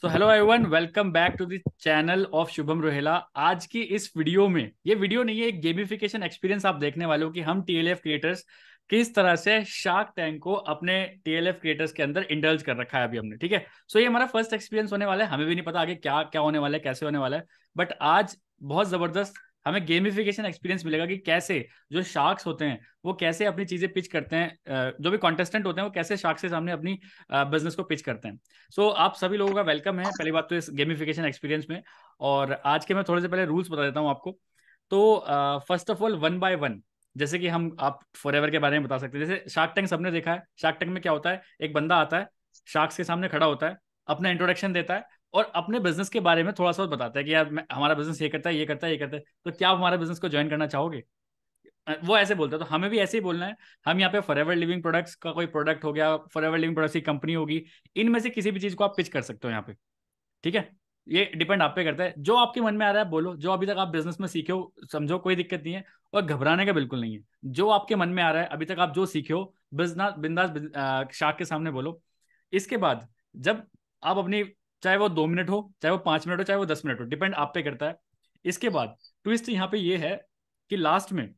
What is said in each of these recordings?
So hello everyone, welcome back to the channel of Shubham Rohela. आज की इस वीडियो में, ये वीडियो नहीं है, एक गेमिफिकेशन एक्सपीरियंस आप देखने वाले हो कि हम टीएलएफ क्रिएटर्स किस तरह से शार्क टैंक को अपने टीएलएफ क्रिएटर्स के अंदर इंडल्ज कर रखा है अभी हमने। ठीक है, सो ये हमारा फर्स्ट एक्सपीरियंस होने वाला है। हमें भी नहीं पता आगे क्या क्या होने वाला है, कैसे होने वाला है, बट आज बहुत जबरदस्त हमें गेमिफिकेशन एक्सपीरियंस मिलेगा कि कैसे जो शार्क्स होते हैं वो कैसे अपनी चीजें पिच करते हैं, जो भी कॉन्टेस्टेंट होते हैं वो कैसे शार्क के सामने अपनी बिजनेस को पिच करते हैं। सो आप सभी लोगों का वेलकम है पहली बात तो इस गेमिफिकेशन एक्सपीरियंस में। और आज के मैं थोड़े से पहले रूल्स बता देता हूँ आपको। तो first of all, one by one, जैसे कि हम आप फॉरएवर के बारे में बता सकते हैं। जैसे शार्क टैंक सबने देखा है। शार्क टैंक में क्या होता है, एक बंदा आता है, शार्क्स के सामने खड़ा होता है, अपना इंट्रोडक्शन देता है और अपने बिजनेस के बारे में थोड़ा सा बताता है कि यार हमारा बिजनेस ये करता है, ये करता है, ये करता है, तो क्या आप हमारे बिजनेस को ज्वाइन करना चाहोगे। वो ऐसे बोलता है, तो हमें भी ऐसे ही बोलना है। हम यहाँ पे फॉरएवर लिविंग प्रोडक्ट्स का कोई प्रोडक्ट हो गया, फॉरएवर लिविंग प्रोडक्ट्स की कंपनी होगी, इनमें से किसी भी चीज को आप पिच कर सकते हो यहाँ पे। ठीक है, ये डिपेंड आप पे करता है। जो आपके मन में आ रहा है बोलो, जो अभी तक आप बिजनेस में सीखे हो समझो, कोई दिक्कत नहीं है और घबराने का बिल्कुल नहीं है। जो आपके मन में आ रहा है अभी तक आप जो सीखे हो, बिजनेस बिंदास शार्क के सामने बोलो। इसके बाद जब आप अपनी, चाहे वो 2 मिनट हो, चाहे वो 5 मिनट हो, चाहे वो 10 मिनट हो, डिपेंड आप पे करता है। इसके बाद ट्विस्ट यहाँ पे ये है कि लास्ट में,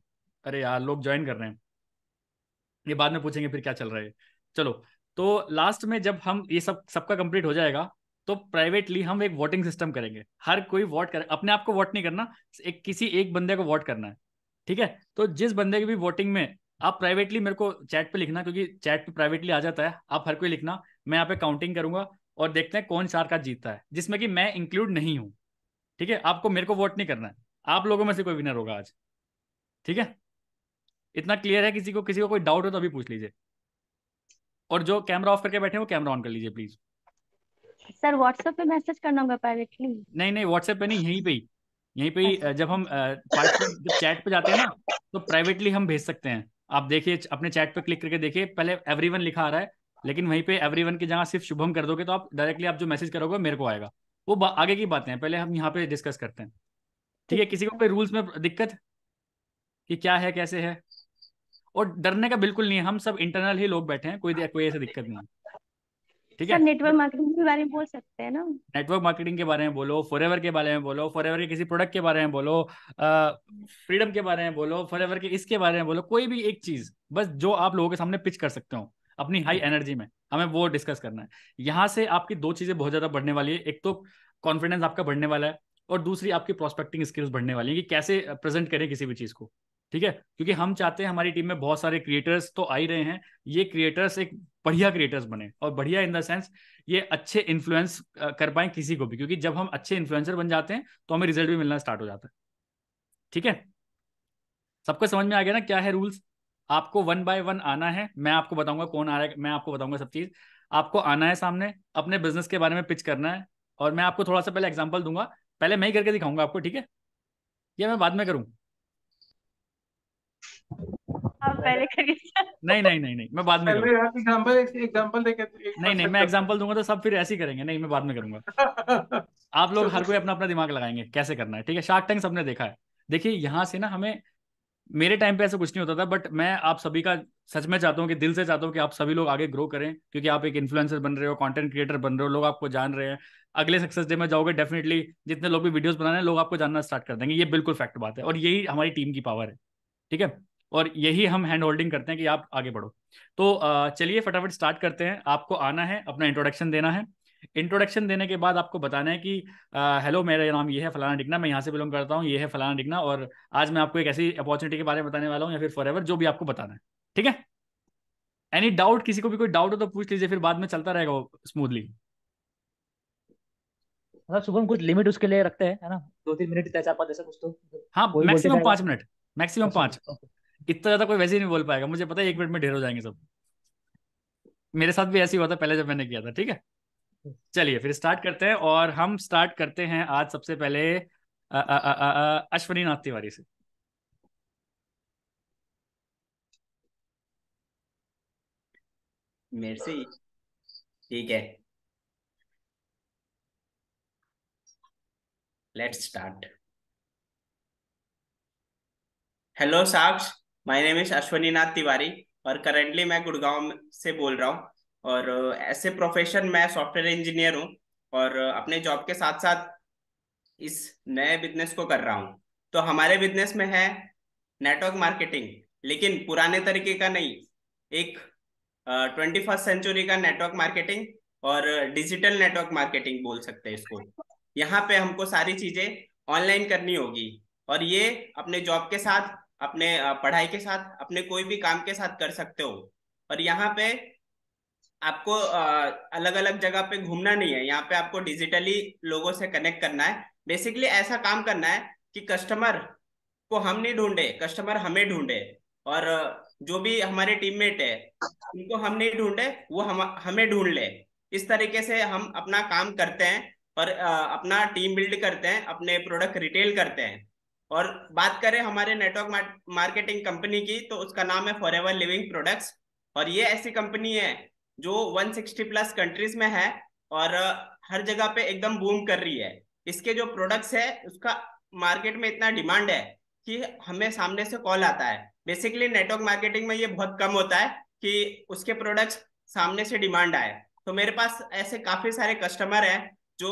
अरे यार लोग ज्वाइन कर रहे हैं, ये बाद में पूछेंगे फिर क्या चल रहा है। चलो, तो लास्ट में जब हम ये सब सबका कंप्लीट हो जाएगा तो प्राइवेटली हम एक वोटिंग सिस्टम करेंगे। हर कोई वोट करे, अपने आप को वोट नहीं करना, एक किसी एक बंदे को वोट करना है। ठीक है, तो जिस बंदे की भी वोटिंग में, आप प्राइवेटली मेरे को चैट पे लिखना, क्योंकि चैट पे प्राइवेटली आ जाता है, आप हर कोई लिखना। मैं यहाँ पे काउंटिंग करूंगा और देखते हैं कौन चार का जीतता है, जिसमें कि मैं इंक्लूड नहीं हूँ। ठीक है, आपको मेरे को वोट नहीं करना है, आप लोगों में से कोई विनर होगा आज। ठीक है, इतना क्लियर है? किसी को कोई डाउट हो तो अभी पूछ लीजिए। और जो कैमरा ऑफ करके बैठे हैं वो कैमरा ऑन कर लीजिए प्लीज। सर व्हाट्सएप पे मैसेज करना होगा प्राइवेटली। नहीं नहीं, व्हाट्सएप पे नहीं, यहीं पे ही, यहीं पे ही। अच्छा। जब हम पार्टिसिपेंट जब चैट पे जाते हैं ना, तो प्राइवेटली हम भेज सकते हैं। आप देखिए अपने चैट पे क्लिक करके देखिए, पहले एवरीवन लिखा आ रहा है, लेकिन वहीं पे एवरीवन की जगह सिर्फ शुभम कर दोगे तो आप डायरेक्टली, आप जो मैसेज करोगे मेरे को आएगा। वो आगे की बातें हैं, पहले हम यहाँ पे डिस्कस करते हैं। ठीक ठीक है, है किसी को सर। कोई रूल्स में दिक्कत कि क्या है कैसे है? और डरने का बिल्कुल नहीं है, हम सब इंटरनल ही लोग बैठे हैं, कोई कोई ऐसी दिक्कत नहीं है। ठीक है, सर नेटवर्क मार्केटिंग के बारे में बोल सकते हैं ना। नेटवर्क मार्केटिंग के बारे में बोलो, फॉरएवर के बारे में बोलो, फॉरएवर के किसी प्रोडक्ट के बारे में बोलो, फ्रीडम के बारे में बोलो, फॉरएवर के इसके बारे में बोलो, कोई भी एक चीज बस जो आप लोगों के सामने पिच कर सकते हो अपनी हाई एनर्जी में, हमें वो डिस्कस करना है। यहाँ से आपकी दो चीजें बहुत ज्यादा बढ़ने वाली है। एक तो कॉन्फिडेंस आपका बढ़ने वाला है, और दूसरी आपकी प्रोस्पेक्टिंग स्किल्स बढ़ने वाली है कि कैसे प्रेजेंट करें किसी भी चीज को। ठीक है, क्योंकि हम चाहते हैं हमारी टीम में बहुत सारे क्रिएटर्स तो आ ही रहे हैं, ये क्रिएटर्स एक बढ़िया क्रिएटर्स बने, और बढ़िया इन द सेंस ये अच्छे इन्फ्लुएंस कर पाए किसी को भी, क्योंकि जब हम अच्छे इन्फ्लुएंसर बन जाते हैं तो हमें रिजल्ट भी मिलना स्टार्ट हो जाता है। ठीक है, सबको समझ में आ गया ना क्या है रूल्स? आपको वन बाय वन आना है, मैं आपको बताऊंगा कौन आ रहा है, मैं आपको बताऊंगा सब चीज। आपको आना है सामने, अपने बिजनेस के बारे में पिच करना है, और मैं आपको थोड़ा सा पहले एग्जांपल दूंगा। पहले मैं ही करके दिखाऊंगा आपको, ठीक है, या मैं बाद में करूँ? आप पहले करिए सर। नहीं नहीं नहीं नहीं, मैं बाद में करूँ। पहले आप एग्जांपल एग्जांपल देके नहीं कर नहीं, मैं सकते एग्जांपल दूंगा तो सब फिर ऐसे ही करेंगे, नहीं मैं बाद में करूंगा। हो। आप लोग हर चलिए। कोई अपना अपना दिमाग लगाएंगे कैसे करना है। ठीक है, शार्क टैंक सबने देखा है। देखिए यहाँ से ना, हमें, मेरे टाइम पे ऐसा कुछ नहीं होता था, बट मैं आप सभी का सच में चाहता हूँ कि दिल से चाहता हूँ कि आप सभी लोग आगे ग्रो करें, क्योंकि आप एक इन्फ्लुएंसर बन रहे हो, कंटेंट क्रिएटर बन रहे हो, लोग आपको जान रहे हैं। अगले सक्सेस डे में जाओगे डेफिनेटली, जितने लोग भी वीडियोस बना रहे हैं लोग आपको जानना स्टार्ट कर देंगे, ये बिल्कुल फैक्ट बात है, और यही हमारी टीम की पावर है। ठीक है, और यही हम हैंड होल्डिंग करते हैं कि आप आगे बढ़ो। तो चलिए फटाफट स्टार्ट करते हैं। आपको आना है, अपना इंट्रोडक्शन देना है। इंट्रोडक्शन देने के बाद आपको बताना है कि हेलो, मेरा नाम ये है फलाना डिगना, मैं यहाँ से बिलोंग करता हूँ, ये है फलाना डिगना, और आज मैं आपको एक ऐसी अपॉर्चुनिटी के बारे में बताने वाला हूँ, या फिर फॉरएवर, जो भी आपको बताना है। ठीक है, एनी डाउट? किसी को भी कोई डाउट हो तो पूछ लीजिए, फिर बाद में चलता रहेगा वो स्मूथली। मतलब शुभम कुछ लिमिट उसके लिए रखते हैं, है ना? 2-3 मिनट, 4-5 ऐसा कुछ तो मतलब हाँ, कोई बोलते मैक्सिमम जाएगा। 5 मिनट, मैक्सिमम अच्छा, 5। ओके। इतना ज्यादा कोई वैसे ही नहीं बोल पाएगा, मुझे पता है 1 मिनट में ढेर हो जाएंगे सब। मेरे साथ भी ऐसे ही हुआ था पहले जब मैंने किया था। ठीक है, चलिए फिर स्टार्ट करते हैं, और हम स्टार्ट करते हैं आज सबसे पहले अश्वनी नाथ तिवारी से। मेरे से ही? ठीक है, लेट्स स्टार्ट। हेलो साक्ष, माय नेम इज अश्वनी नाथ तिवारी और करेंटली मैं गुड़गांव से बोल रहा हूँ। और ऐसे प्रोफेशन मैं सॉफ्टवेयर इंजीनियर हूँ। और अपने जॉब के साथ साथ इस नए बिजनेस को कर रहा हूँ। तो हमारे बिजनेस में है नेटवर्क मार्केटिंग, लेकिन पुराने तरीके का नहीं, एक 21st सेंचुरी का नेटवर्क मार्केटिंग और डिजिटल नेटवर्क मार्केटिंग बोल सकते हैं इसको। यहाँ पे हमको सारी चीजें ऑनलाइन करनी होगी, और ये अपने जॉब के साथ, अपने पढ़ाई के साथ, अपने कोई भी काम के साथ कर सकते हो। और यहाँ पे आपको अलग अलग जगह पे घूमना नहीं है, यहाँ पे आपको डिजिटली लोगों से कनेक्ट करना है। बेसिकली ऐसा काम करना है कि कस्टमर को हम नहीं ढूंढे, कस्टमर हमें ढूंढे। और जो भी हमारे टीममेट है उनको हम नहीं ढूंढे, वो हमें ढूंढ ले। इस तरीके से हम अपना काम करते हैं और अपना टीम बिल्ड करते हैं, अपने प्रोडक्ट रिटेल करते हैं। और बात करें हमारे नेटवर्क मार्केटिंग कंपनी की, तो उसका नाम है फॉरएवर लिविंग प्रोडक्ट्स। और ये ऐसी कंपनी है जो 160 प्लस कंट्रीज में है और हर जगह पे एकदम बूम कर रही है। इसके जो प्रोडक्ट्स है उसका मार्केट में इतना डिमांड है कि हमें सामने से कॉल आता है। बेसिकली नेटवर्क मार्केटिंग में ये बहुत कम होता है कि उसके प्रोडक्ट्स सामने से डिमांड आए। तो मेरे पास ऐसे काफी सारे कस्टमर हैं जो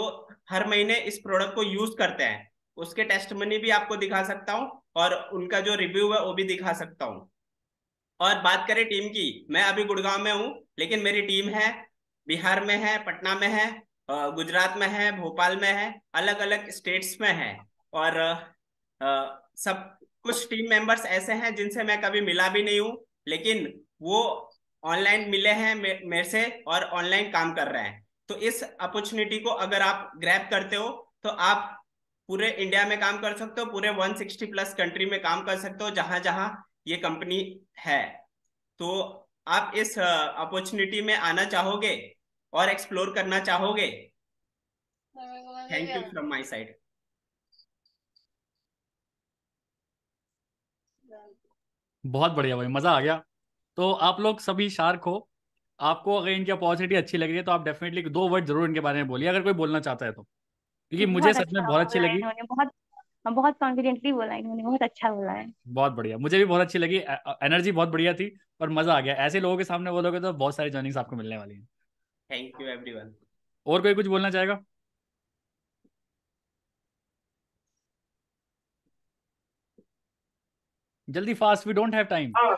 हर महीने इस प्रोडक्ट को यूज करते हैं। उसके टेस्टमनी भी आपको दिखा सकता हूँ और उनका जो रिव्यू है वो भी दिखा सकता हूँ। और बात करें टीम की, मैं अभी गुड़गांव में हूँ, लेकिन मेरी टीम है बिहार में है, पटना में है, गुजरात में है, भोपाल में है, अलग अलग स्टेट्स में है। और सब कुछ टीम मेंबर्स ऐसे हैं जिनसे मैं कभी मिला भी नहीं हूँ, लेकिन वो ऑनलाइन मिले हैं मेरे से और ऑनलाइन काम कर रहे हैं। तो इस अपॉर्चुनिटी को अगर आप ग्रैब करते हो तो आप पूरे इंडिया में काम कर सकते हो, पूरे 160 प्लस कंट्री में काम कर सकते हो जहां जहां ये कंपनी है। तो आप इस अपॉर्चुनिटी में आना चाहोगे और एक्सप्लोर करना चाहोगे? Thank you from my side. बहुत बढ़िया भाई, मजा आ गया। तो आप लोग सभी शार्क हो, आपको अगर इनकी अपॉर्चुनिटी अच्छी लग रही है तो आप डेफिनेटली दो वर्ड जरूर इनके बारे में बोलिए, अगर कोई बोलना चाहता है तो, क्योंकि मुझे बहुत सच में अच्छा बहुत अच्छी बोला है लगी। इन्होंने, बहुत बहुत कॉन्फिडेंटली बोला इन्होंने, बहुत अच्छा बोला है। बहुत बढ़िया, मुझे भी बहुत अच्छी लगी, एनर्जी बहुत बढ़िया थी और मजा आ गया। ऐसे लोगों के सामने बोलोगे तो बहुत सारी जर्निंग्स आपको मिलने वाली हैं। Thank you everyone. और कोई कुछ बोलना चाहेगा? जल्दी, fast, we don't have time. हाँ,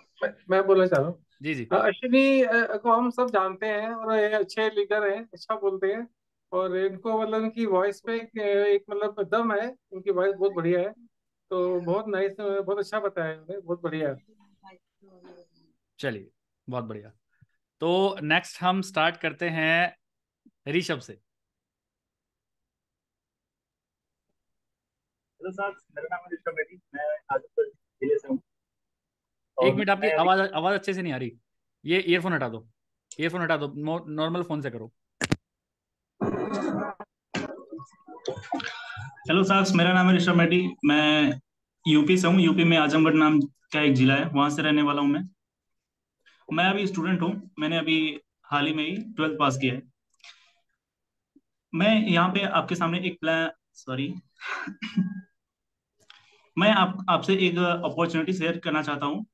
मैं बोलना चाह रहा हूँ। जी जी। अश्विनी को हम सब जानते हैं और ये अच्छे लीडर हैं, अच्छा बोलते हैं। और इनको मतलब इनकी वॉइस पे एक मतलब दम है, इनकी वॉइस बहुत बढ़िया है। तो बहुत नाइस, बहुत अच्छा बताया इन्होंने, बहुत बढ़िया है। चलिए, बहुत बढ़िया। तो नेक्स्ट हम स्टार्ट करते हैं ऋषभ से। हेलो सर, मेरा नाम है ऋषभ बेदी। मैं आजमगढ़ जिले से हूँ एक और मिनट, आपकी मैं अभी आवाज आवाज अच्छे से नहीं आ रही। ये ईयरफोन हटा दो, ईयरफोन हटा दो, नॉर्मल फोन से करो। हेलो सर, मेरा नाम है ऋषभ बेदी। मैं यूपी से हूँ। यूपी में आजमगढ़ नाम का एक जिला है, वहां से रहने वाला हूँ मैं अभी स्टूडेंट हूँ। मैंने अभी हाल ही में ही 12th पास किया है। मैं यहाँ पे आपके सामने एक प्लान, सॉरी मैं आपसे एक अपॉर्चुनिटी शेयर करना चाहता हूँ।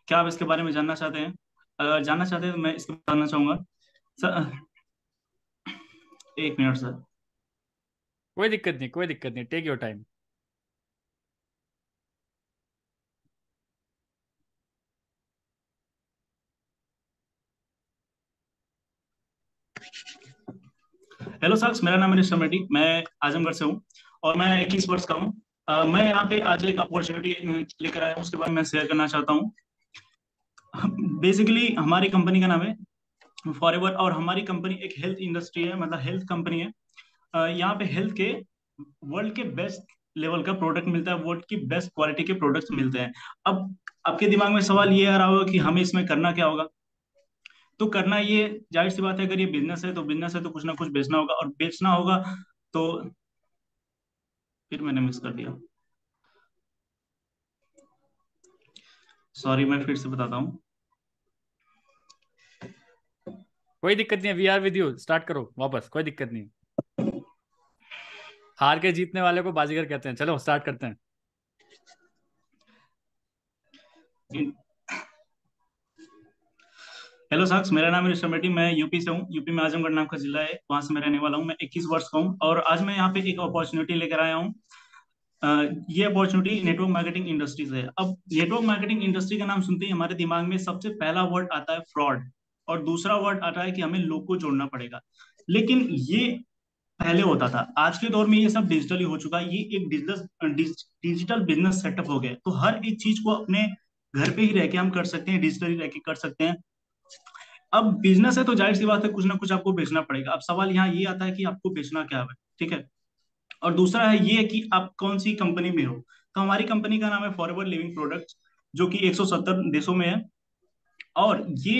क्या आप इसके बारे में जानना चाहते हैं? अगर जानना चाहते हैं तो मैं इसके बारे में जानना चाहूंगा। सर, एक मिनट सर। कोई दिक्कत नहीं, कोई दिक्कत नहीं, take your time. Hello sir, मेरा नाम है ऋषभ रेड्डी। मैं आजमगढ़ से हूँ और मैं 21 वर्ष का हूँ। मैं यहाँ पे आज एक अपॉर्चुनिटी लेकर आया हूँ, उसके बारे में मैं शेयर करना चाहता हूँ। बेसिकली हमारी कंपनी का नाम है फॉरएवर और हमारी कंपनी एक हेल्थ इंडस्ट्री है, मतलब हेल्थ कंपनी है। यहाँ पे हेल्थ के वर्ल्ड के बेस्ट लेवल का प्रोडक्ट मिलता है, वर्ल्ड की बेस्ट क्वालिटी के प्रोडक्ट्स मिलते हैं। अब आपके दिमाग में सवाल ये आ रहा होगा कि हमें इसमें करना क्या होगा। तो करना ये जाहिर सी बात है, अगर ये बिजनेस है तो बिजनेस है तो कुछ ना कुछ बेचना होगा, और बेचना होगा तो फिर मैंने मिस कर दिया, सॉरी। मैं फिर से बताता हूँ। कोई दिक्कत नहीं है, we are with you, start करो वापस, कोई दिक्कत नहीं। हार के जीतने वाले को बाजीगर कहते हैं। चलो स्टार्ट करते हैं। हेलो साक्ष, मेरा नाम है ऋषभ रेड्डी। मैं यूपी से हूँ। यूपी में आजमगढ़ नाम का जिला है, वहां से मैं रहने वाला हूँ। मैं 21 वर्ष का हूँ और आज मैं यहाँ पे एक अपॉर्चुनिटी लेकर आया हूँ। ये अपॉर्चुनिटी नेटवर्क मार्केटिंग इंडस्ट्री से है। अब नेटवर्क मार्केटिंग इंडस्ट्री का नाम सुनते ही हमारे दिमाग में सबसे पहला वर्ड आता है फ्रॉड, और दूसरा वर्ड आता है कि हमें लोग को जोड़ना पड़ेगा। लेकिन ये पहले होता था, आज के दौर में ये सब डिजिटली हो चुका है। ये एक डिजिटल बिजनेस सेटअप हो गया, तो हर एक चीज को अपने घर पे ही रह के हम कर सकते हैं, डिजिटली रह के कर सकते हैं। अब बिजनेस है तो जाहिर सी बात है कुछ ना कुछ आपको बेचना पड़ेगा। अब सवाल यहाँ ये आता है कि आपको बेचना क्या है, ठीक है। और दूसरा है ये कि आप कौन सी कंपनी में हो। तो हमारी कंपनी का नाम है फॉरएवर लिविंग प्रोडक्ट्स, जो कि 170 देशों में है। और ये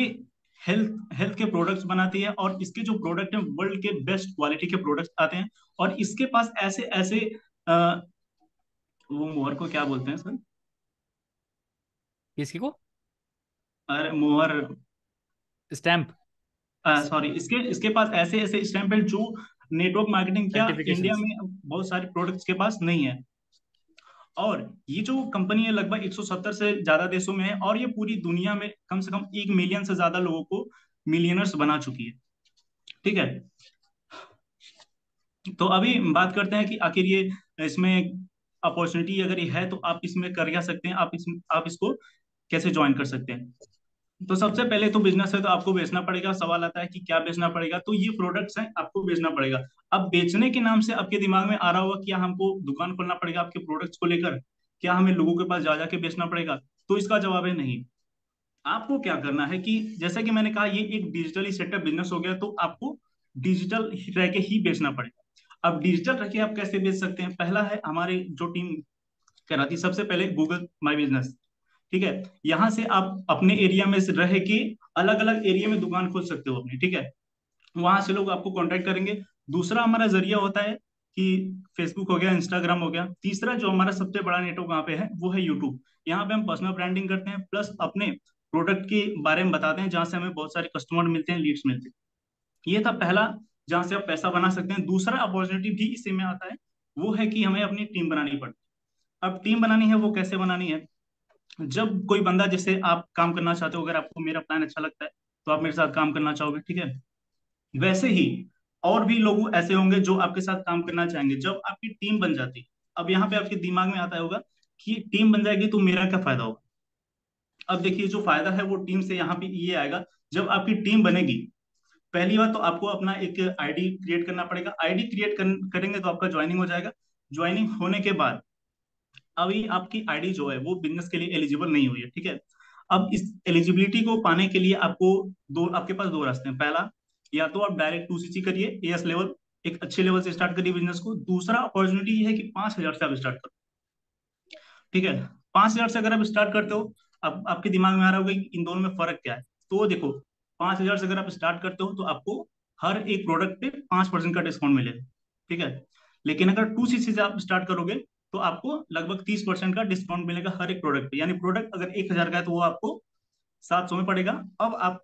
हेल्थ हेल्थ के प्रोडक्ट्स बनाती है, और इसके जो प्रोडक्ट हैं वर्ल्ड के बेस्ट क्वालिटी के प्रोडक्ट्स आते हैं। और इसके पास ऐसे ऐसे अ, वो मोहर को क्या बोलते हैं सर? किसी को? अरे मोहर, स्टैम्प? सॉरी, इसके इसके पास ऐसे ऐसे स्टैम्प है जो नेटवर्क मार्केटिंग क्या इंडिया सर्टिफिकेशंस? में बहुत सारे प्रोडक्ट्स के पास नहीं है। और ये जो कंपनी है लगभग 170 से ज्यादा देशों में है, और ये पूरी दुनिया में कम से कम 1 मिलियन से ज्यादा लोगों को मिलियनर्स बना चुकी है, ठीक है। तो अभी बात करते हैं कि आखिर ये इसमें अपॉर्चुनिटी अगर ये है तो आप इसमें कर क्या सकते हैं, आप इसको कैसे ज्वाइन कर सकते हैं। तो सबसे पहले तो बिजनेस है तो आपको बेचना पड़ेगा। सवाल आता है कि क्या बेचना पड़ेगा, तो ये प्रोडक्ट्स हैं, आपको बेचना पड़ेगा। अब बेचने के नाम से आपके दिमाग में आ रहा होगा क्या हमको दुकान खोलना पड़ेगा आपके प्रोडक्ट्स को लेकर, क्या हमें लोगों के पास जा जाके बेचना पड़ेगा? तो इसका जवाब है नहीं। आपको क्या करना है कि जैसे कि मैंने कहा ये एक डिजिटली सेटअप बिजनेस हो गया, तो आपको डिजिटल रह के ही बेचना पड़ेगा। अब डिजिटल रह के आप कैसे बेच सकते हैं? पहला है हमारी जो टीम कराती, सबसे पहले गूगल माई बिजनेस, ठीक है। यहाँ से आप अपने एरिया में से रह के अलग अलग एरिया में दुकान खोल सकते हो अपनी, ठीक है। वहां से लोग आपको कांटेक्ट करेंगे। दूसरा हमारा जरिया होता है कि फेसबुक हो गया, इंस्टाग्राम हो गया। तीसरा जो हमारा सबसे बड़ा नेटवर्क वहाँ पे है वो है यूट्यूब। यहाँ पे हम पर्सनल ब्रांडिंग करते हैं, प्लस अपने प्रोडक्ट के बारे में बताते हैं, जहाँ से हमें बहुत सारे कस्टमर मिलते हैं, लीड्स मिलते हैं। ये था पहला, जहाँ से आप पैसा बना सकते हैं। दूसरा अपॉर्चुनिटी भी इसी में आता है, वो है कि हमें अपनी टीम बनानी पड़ती है। अब टीम बनानी है, वो कैसे बनानी है? जब कोई बंदा, जैसे आप काम करना चाहते हो, अगर आपको मेरा प्लान अच्छा लगता है तो आप मेरे साथ काम करना चाहोगे, ठीक है। वैसे ही और भी लोग ऐसे होंगे जो आपके साथ काम करना चाहेंगे जब आपकी टीम बन जाती है। अब यहाँ पे आपके दिमाग में आता होगा कि टीम बन जाएगी तो मेरा क्या फायदा होगा। अब देखिए, जो फायदा है वो टीम से यहाँ पे ये आएगा। जब आपकी टीम बनेगी, पहली बात तो आपको अपना एक आईडी क्रिएट करना पड़ेगा। आईडी करेंगे तो आपका ज्वाइनिंग हो जाएगा। ज्वाइनिंग होने के बाद अभी आपकी आईडी जो है वो बिजनेस के लिए एलिजिबल नहीं हुई है, ठीक है। अब इस एलिजिबिलिटी को पाने के लिए आपके पास दो रास्ते हैं। पहला, या तो आप डायरेक्ट 2cc करिए, एएस लेवल, एक अच्छे लेवल से स्टार्ट करिए बिजनेस को। दूसरा अपॉर्चुनिटी ये है कि 5,000 से आप स्टार्ट करो, ठीक है। 5,000 से अगर आप स्टार्ट करते हो, अब आपके दिमाग में आ रहा होगा कि इन दोनों में फर्क क्या है। तो देखो, 5,000 से अगर आप स्टार्ट करते हो तो आपको हर एक प्रोडक्ट पे 5% का डिस्काउंट मिलेगा, ठीक है। लेकिन अगर 2cc से आप स्टार्ट करोगे तो आपको लगभग 30% का डिस्काउंट मिलेगा हर एक प्रोडक्ट पे। यानी प्रोडक्ट अगर 1,000 का है तो वो आपको 700 में पड़ेगा। अब आप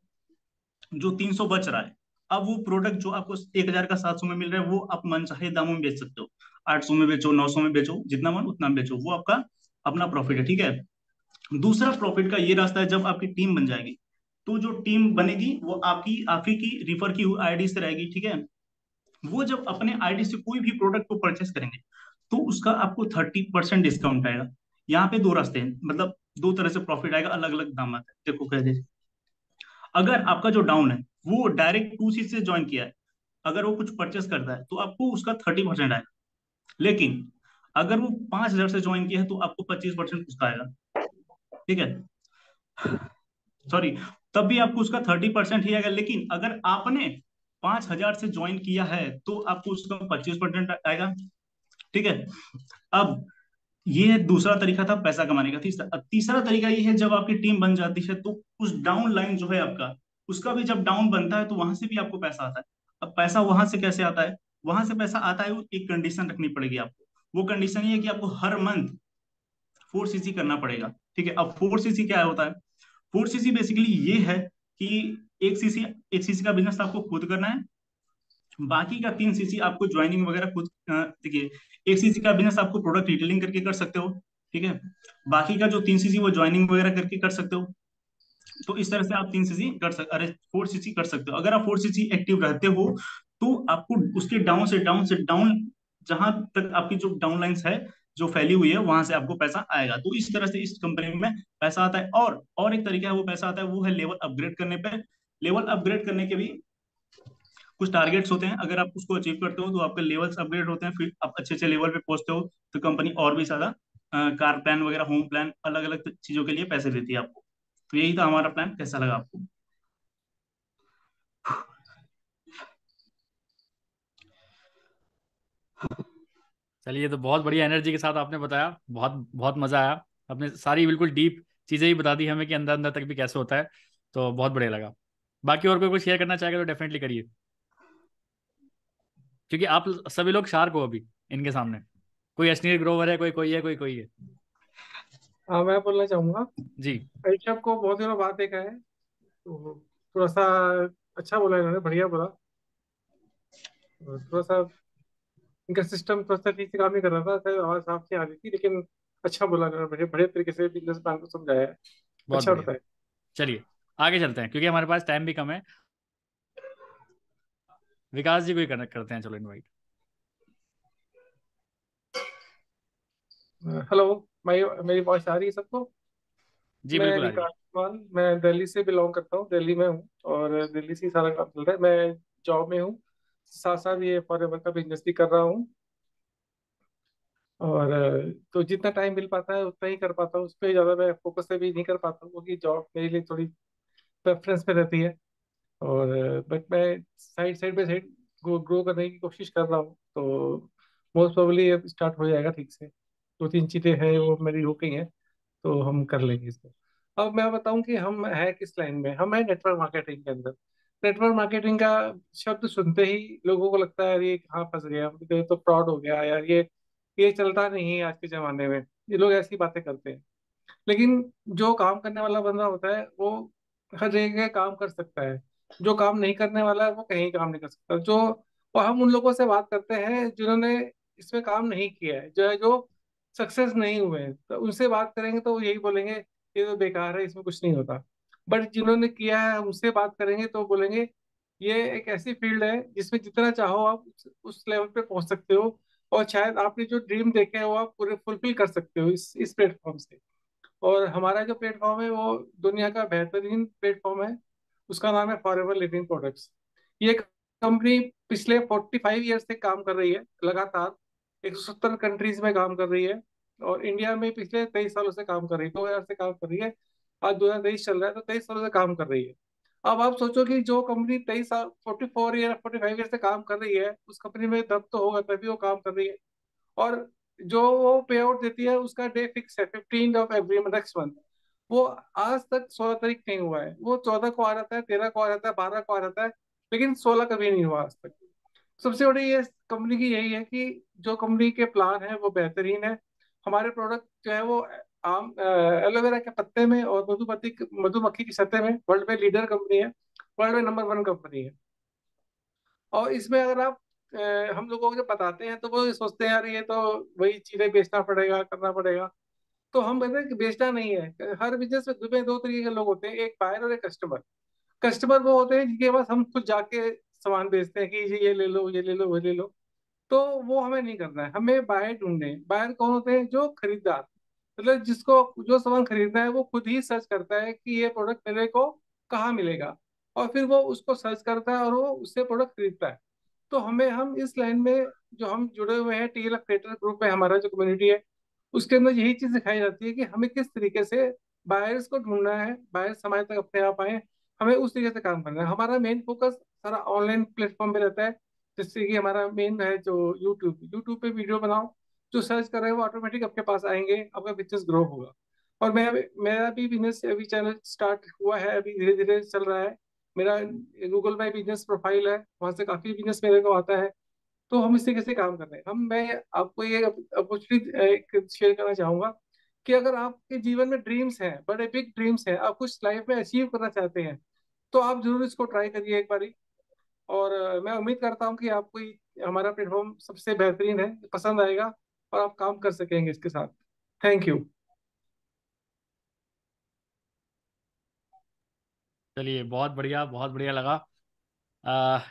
जो 300 बच रहा है, अब वो प्रोडक्ट जो आपको 1,000 का 700 में मिल रहा है वो आप मनचाहे दामों में बेच सकते हो। 800 में बेचो, 900 में बेचो, जितना मन उतना बेचो, वो आपका अपना प्रॉफिट है, ठीक है। दूसरा प्रॉफिट का ये रास्ता है, जब आपकी टीम बन जाएगी तो जो टीम बनेगी वो आपकी आप ही की रिफर की हुई आईडी से रहेगी, ठीक है। वो जब अपने आईडी से कोई भी प्रोडक्ट को परचेस करेंगे तो उसका आपको 30% डिस्काउंट आएगा। यहाँ पे दो रास्ते हैं, मतलब दो तरह से प्रॉफिट आएगा, अलग अलग दाम आता है। देखो कह दे, अगर आपका जो डाउन है वो डायरेक्ट 2C से ज्वाइन किया है, अगर वो कुछ परचेस करता है तो आपको उसका 30% आएगा। लेकिन अगर वो 5,000 से ज्वाइन किया है तो आपको 25% उसका आएगा, ठीक है। सॉरी, तब भी आपको उसका 30% ही आएगा। लेकिन अगर आपने 5,000 से ज्वाइन किया है तो आपको उसका 25% आएगा, ठीक है। अब ये दूसरा तरीका था पैसा कमाने का। तीसरा तरीका ये है, जब आपकी टीम बन जाती है तो उस डाउन लाइन जो है आपका, उसका भी जब डाउन बनता है तो वहां से भी आपको पैसा आता है। अब पैसा वहां से कैसे आता है? वहां से पैसा आता है, वो एक कंडीशन रखनी पड़ेगी आपको। वो कंडीशन ये है कि आपको हर मंथ 4cc करना पड़ेगा, ठीक है। अब 4cc क्या होता है? 4cc बेसिकली ये है कि 1cc का बिजनेस आपको खुद करना है, बाकी का 3cc आपको ज्वाइनिंग वगैरह खुद, देखिए, 1cc का बिजनेस आपको प्रोडक्ट रिटेलिंग करके कर सकते हो, ठीक है। बाकी का जो 3cc वो ज्वाइनिंग वगैरह करके कर सकते हो। तो इस तरह से आप 3 CC कर सकते, अरे 4 CC कर सकते हो। अगर आप 4 CC एक्टिव रहते हो तो आपको उसके डाउन जहां तक आपकी जो डाउन लाइन्स है जो फैली हुई है वहां से आपको पैसा आएगा। तो इस तरह से इस कंपनी में पैसा आता है। और एक तरीका है वो पैसा आता है, वो है लेवल अपग्रेड करने पे। लेवल अपग्रेड करने के भी कुछ टारगेट्स होते हैं, अगर आप उसको अचीव करते हो तो आपके लेवल्स अपग्रेड होते हैं, फिर आप अच्छे अच्छे लेवल पे पहुंचते हो तो कंपनी और भी ज्यादा कार प्लान वगैरह, होम प्लान, अलग अलग चीजों के लिए पैसे देती है आपको। तो यही था हमारा प्लान, कैसा लगा आपको? चलिए, तो बहुत बढ़िया एनर्जी के साथ आपने बताया, बहुत बहुत मजा आया। आपने सारी बिल्कुल डीप चीजें ही बता दी हमें कि अंदर अंदर तक भी कैसे होता है। तो बहुत बढ़िया लगा। बाकी और कोई कुछ शेयर करना चाहेगा तो डेफिनेटली करिए, क्योंकि आप सभी लोग शार्क हो अभी इनके सामने। कोई अश्नीर ग्रोवर है, कोई कोई है, कोई कोई है। हाँ, मैं बोलना चाहूंगा। जी। ऋषभ को बहुत दिनों बाद देखा है, तो थोड़ा सा अच्छा बोला इन्होंने, बढ़िया बोला। थोड़ा सा इनका सिस्टम थोड़ा सा ठीक से काम नहीं कर रहा था, शायद आवाज साफ नहीं आ रही थी, लेकिन अच्छा बोला इन्होंने, बढ़िया बढ़िया तरीके से बिजनेस प्लान को समझाया है। बहुत अच्छा बढ़िया। बताया। चलिए आगे चलते हैं, क्योंकि हमारे पास टाइम भी कम है। विकास जी को ही कनेक्ट करते हैं, चलो इनवाइट। हेलो। मेरी वॉइस आ रही है सबको? जी मैं बिल्कुल आ रही है। विकास मान, मैं दिल्ली से बिलोंग करता हूँ, दिल्ली में हूँ, और दिल्ली से ही सारा काम चल रहा है। मैं जॉब में हूँ, साथ साथ ये फॉरेवर का बिजनेस भी कर रहा हूँ। और तो जितना टाइम मिल पाता है उतना ही कर पाता हूँ, उस पर ज़्यादा मैं फोकस से भी नहीं कर पाता हूँ, क्योंकि जॉब मेरे लिए थोड़ी प्रेफरेंस पे रहती है। और बट मैं side side by side grow करने की कोशिश कर रहा हूँ, तो मोस्ट प्रोबेबली अब स्टार्ट हो जाएगा ठीक से। 2-3 चीज़ें हैं वो मेरी हो गई हैं, तो हम कर लेंगे इसको। अब मैं बताऊं कि हम है किस लाइन में। हम है नेटवर्क मार्केटिंग के अंदर। नेटवर्क मार्केटिंग का शब्द सुनते ही लोगों को लगता है यार ये कहाँ फंस गया, ये तो फ्रॉड हो गया यार, ये चलता नहीं है आज के ज़माने में। ये लोग ऐसी बातें करते हैं, लेकिन जो काम करने वाला बंदा होता है वो हर जगह काम कर सकता है। जो काम नहीं करने वाला है वो कहीं काम नहीं कर सकता। जो और हम उन लोगों से बात करते हैं जिन्होंने इसमें काम नहीं किया है, जो सक्सेस नहीं हुए हैं, तो उनसे बात करेंगे तो वो यही बोलेंगे ये तो बेकार है, इसमें कुछ नहीं होता। बट जिन्होंने किया है उनसे बात करेंगे तो बोलेंगे ये एक ऐसी फील्ड है जिसमें जितना चाहो आप उस लेवल पे पहुंच सकते हो, और शायद आपने जो ड्रीम देखे हैं वो आप पूरे फुलफिल कर सकते हो इस प्लेटफॉर्म से। और हमारा जो प्लेटफॉर्म है वो दुनिया का बेहतरीन प्लेटफॉर्म है। उसका नाम है फॉरएवर लिविंग प्रोडक्ट्स। ये कंपनी पिछले 45 ईयर से काम कर रही है लगातार, 170 कंट्रीज में काम कर रही है, और इंडिया में पिछले 23 सालों से काम कर रही है, 2000 से काम कर रही है। आज 2023 चल रहा है, तो 23 सालों से काम कर रही है। अब आप सोचो कि जो कंपनी 23 साल 45 ईयर से काम कर रही है, उस कंपनी में दम तो होगा तभी वो काम कर रही है। और जो वो पे आउट देती है उसका डे फिक्स है, 15 ऑफ एवरी नेक्स्ट मंथ। वो आज तक 16 तारीख नहीं हुआ है, वो 14 को आ जाता है, 13 को आ जाता है, 12 को आ जाता है, लेकिन 16 कभी नहीं हुआ आज तक। सबसे बड़ी ये कंपनी की यही है कि जो कंपनी के प्लान है वो बेहतरीन है। हमारे प्रोडक्ट जो है वो आम एलोवेरा के पत्ते में और मधुमक्खी की सतह में वर्ल्ड में लीडर कंपनी है, वर्ल्ड में नंबर 1 कंपनी है। और इसमें अगर आप हम लोगों को जब बताते हैं तो वो ये सोचते हैं यार ये तो वही चीजें बेचना पड़ेगा, करना पड़ेगा। तो हम कहते हैं कि बेचना नहीं है। हर बिजनेस में दो तरीके के लोग होते हैं, एक बायर और एक कस्टमर। कस्टमर वो होते हैं जिनके पास हम खुद जाके सामान बेचते हैं कि ये ले लो, ये ले लो, वो ले लो। तो वो हमें नहीं करना है, हमें बायर ढूंढने हैं। बायर कौन होते हैं? जो खरीदार, मतलब जिसको जो सामान खरीदना है वो खुद ही सर्च करता है कि ये प्रोडक्ट मेरे को कहाँ मिलेगा, और फिर वो उसको सर्च करता है और वो उससे प्रोडक्ट खरीदता है। तो हम इस लाइन में जो हम जुड़े हुए हैं, टीएलएफ क्रिएटर ग्रुप में हमारा जो कम्युनिटी है, उसके अंदर यही चीज सिखाई जाती है कि हमें किस तरीके से बायर्स को ढूंढना है, बायर्स हमारे तक अपने आप आए, हमें उस तरीके से काम करना है। हमारा मेन फोकस सारा ऑनलाइन प्लेटफॉर्म पे रहता है। जैसे कि हमारा मेन है जो यूट्यूब पे वीडियो बनाओ, जो सर्च कर रहे हैं वो ऑटोमेटिक आपके पास आएंगे, आपका बिजनेस ग्रो होगा। और मेरा भी बिजनेस अभी चैनल स्टार्ट हुआ है, अभी धीरे धीरे चल रहा है। मेरा गूगल में बिजनेस प्रोफाइल है, वहां से काफी बिजनेस मेरे को आता है। तो हम इस तरीके से काम कर रहे हैं। मैं आपको ये अपॉर्चुनिटी एक शेयर करना चाहूंगा कि अगर आपके जीवन में ड्रीम्स हैं, बड़े बिग ड्रीम्स हैं, आप कुछ लाइफ में अचीव करना चाहते हैं, तो आप जरूर इसको ट्राई करिए एक बारी। और मैं उम्मीद करता हूँ कि आपको हमारा प्लेटफॉर्म सबसे बेहतरीन है, पसंद आएगा, और आप काम कर सकेंगे इसके साथ। Thank you. चलिए, बहुत बढ़िया लगा।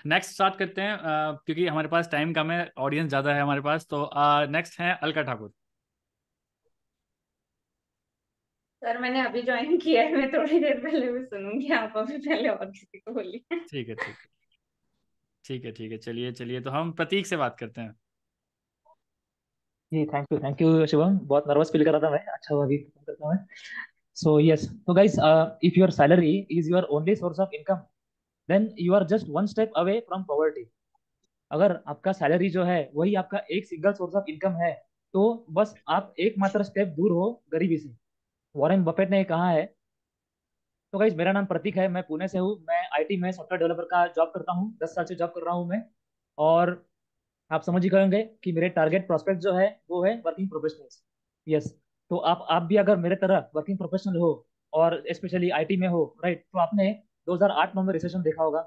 नेक्स्ट स्टार्ट करते हैं, क्योंकि हमारे पास टाइम कम है, ऑडियंस ज़्यादा है हमारे पास। तो नेक्स्ट है अलका ठाकुर। सर मैंने अभी ज्वाइन किया है, मैं थोड़ी देर पहले भी सुनूंगी, आप अभी पहले और किसी को बोलिए। ठीक है, ठीक है, ठीक है, ठीक है। चलिए चलिए, तो हम प्रतीक से बात करते हैं। जी थैंक यू शिवम, बहुत नर्वस फील कर रहा था मैं, अच्छा हुआ अभी फोन करता हूँ मैं। सो यस, तो guys, if your salary is your only source of income, then you are just one step away from poverty. अगर आपका सैलरी जो है वही आपका एक सिंगल सोर्स ऑफ इनकम है, तो बस आप एकमात्र स्टेप दूर हो गरीबी से। वॉरेन बफेट ने कहा है। तो गाइज, मेरा नाम प्रतीक है, मैं पुणे से हूँ। मैं आईटी में सॉफ्टवेयर डेवलपर का जॉब करता हूँ, 10 साल से जॉब कर रहा हूँ मैं। और आप समझ ही गए कि मेरे टारगेट प्रोस्पेक्ट जो है वो है वर्किंग प्रोफेशनल्स। यस। तो आप भी अगर मेरे तरह वर्किंग प्रोफेशनल हो और स्पेशली आईटी में हो, राइट, तो आपने 2008 में रिसेशन देखा होगा,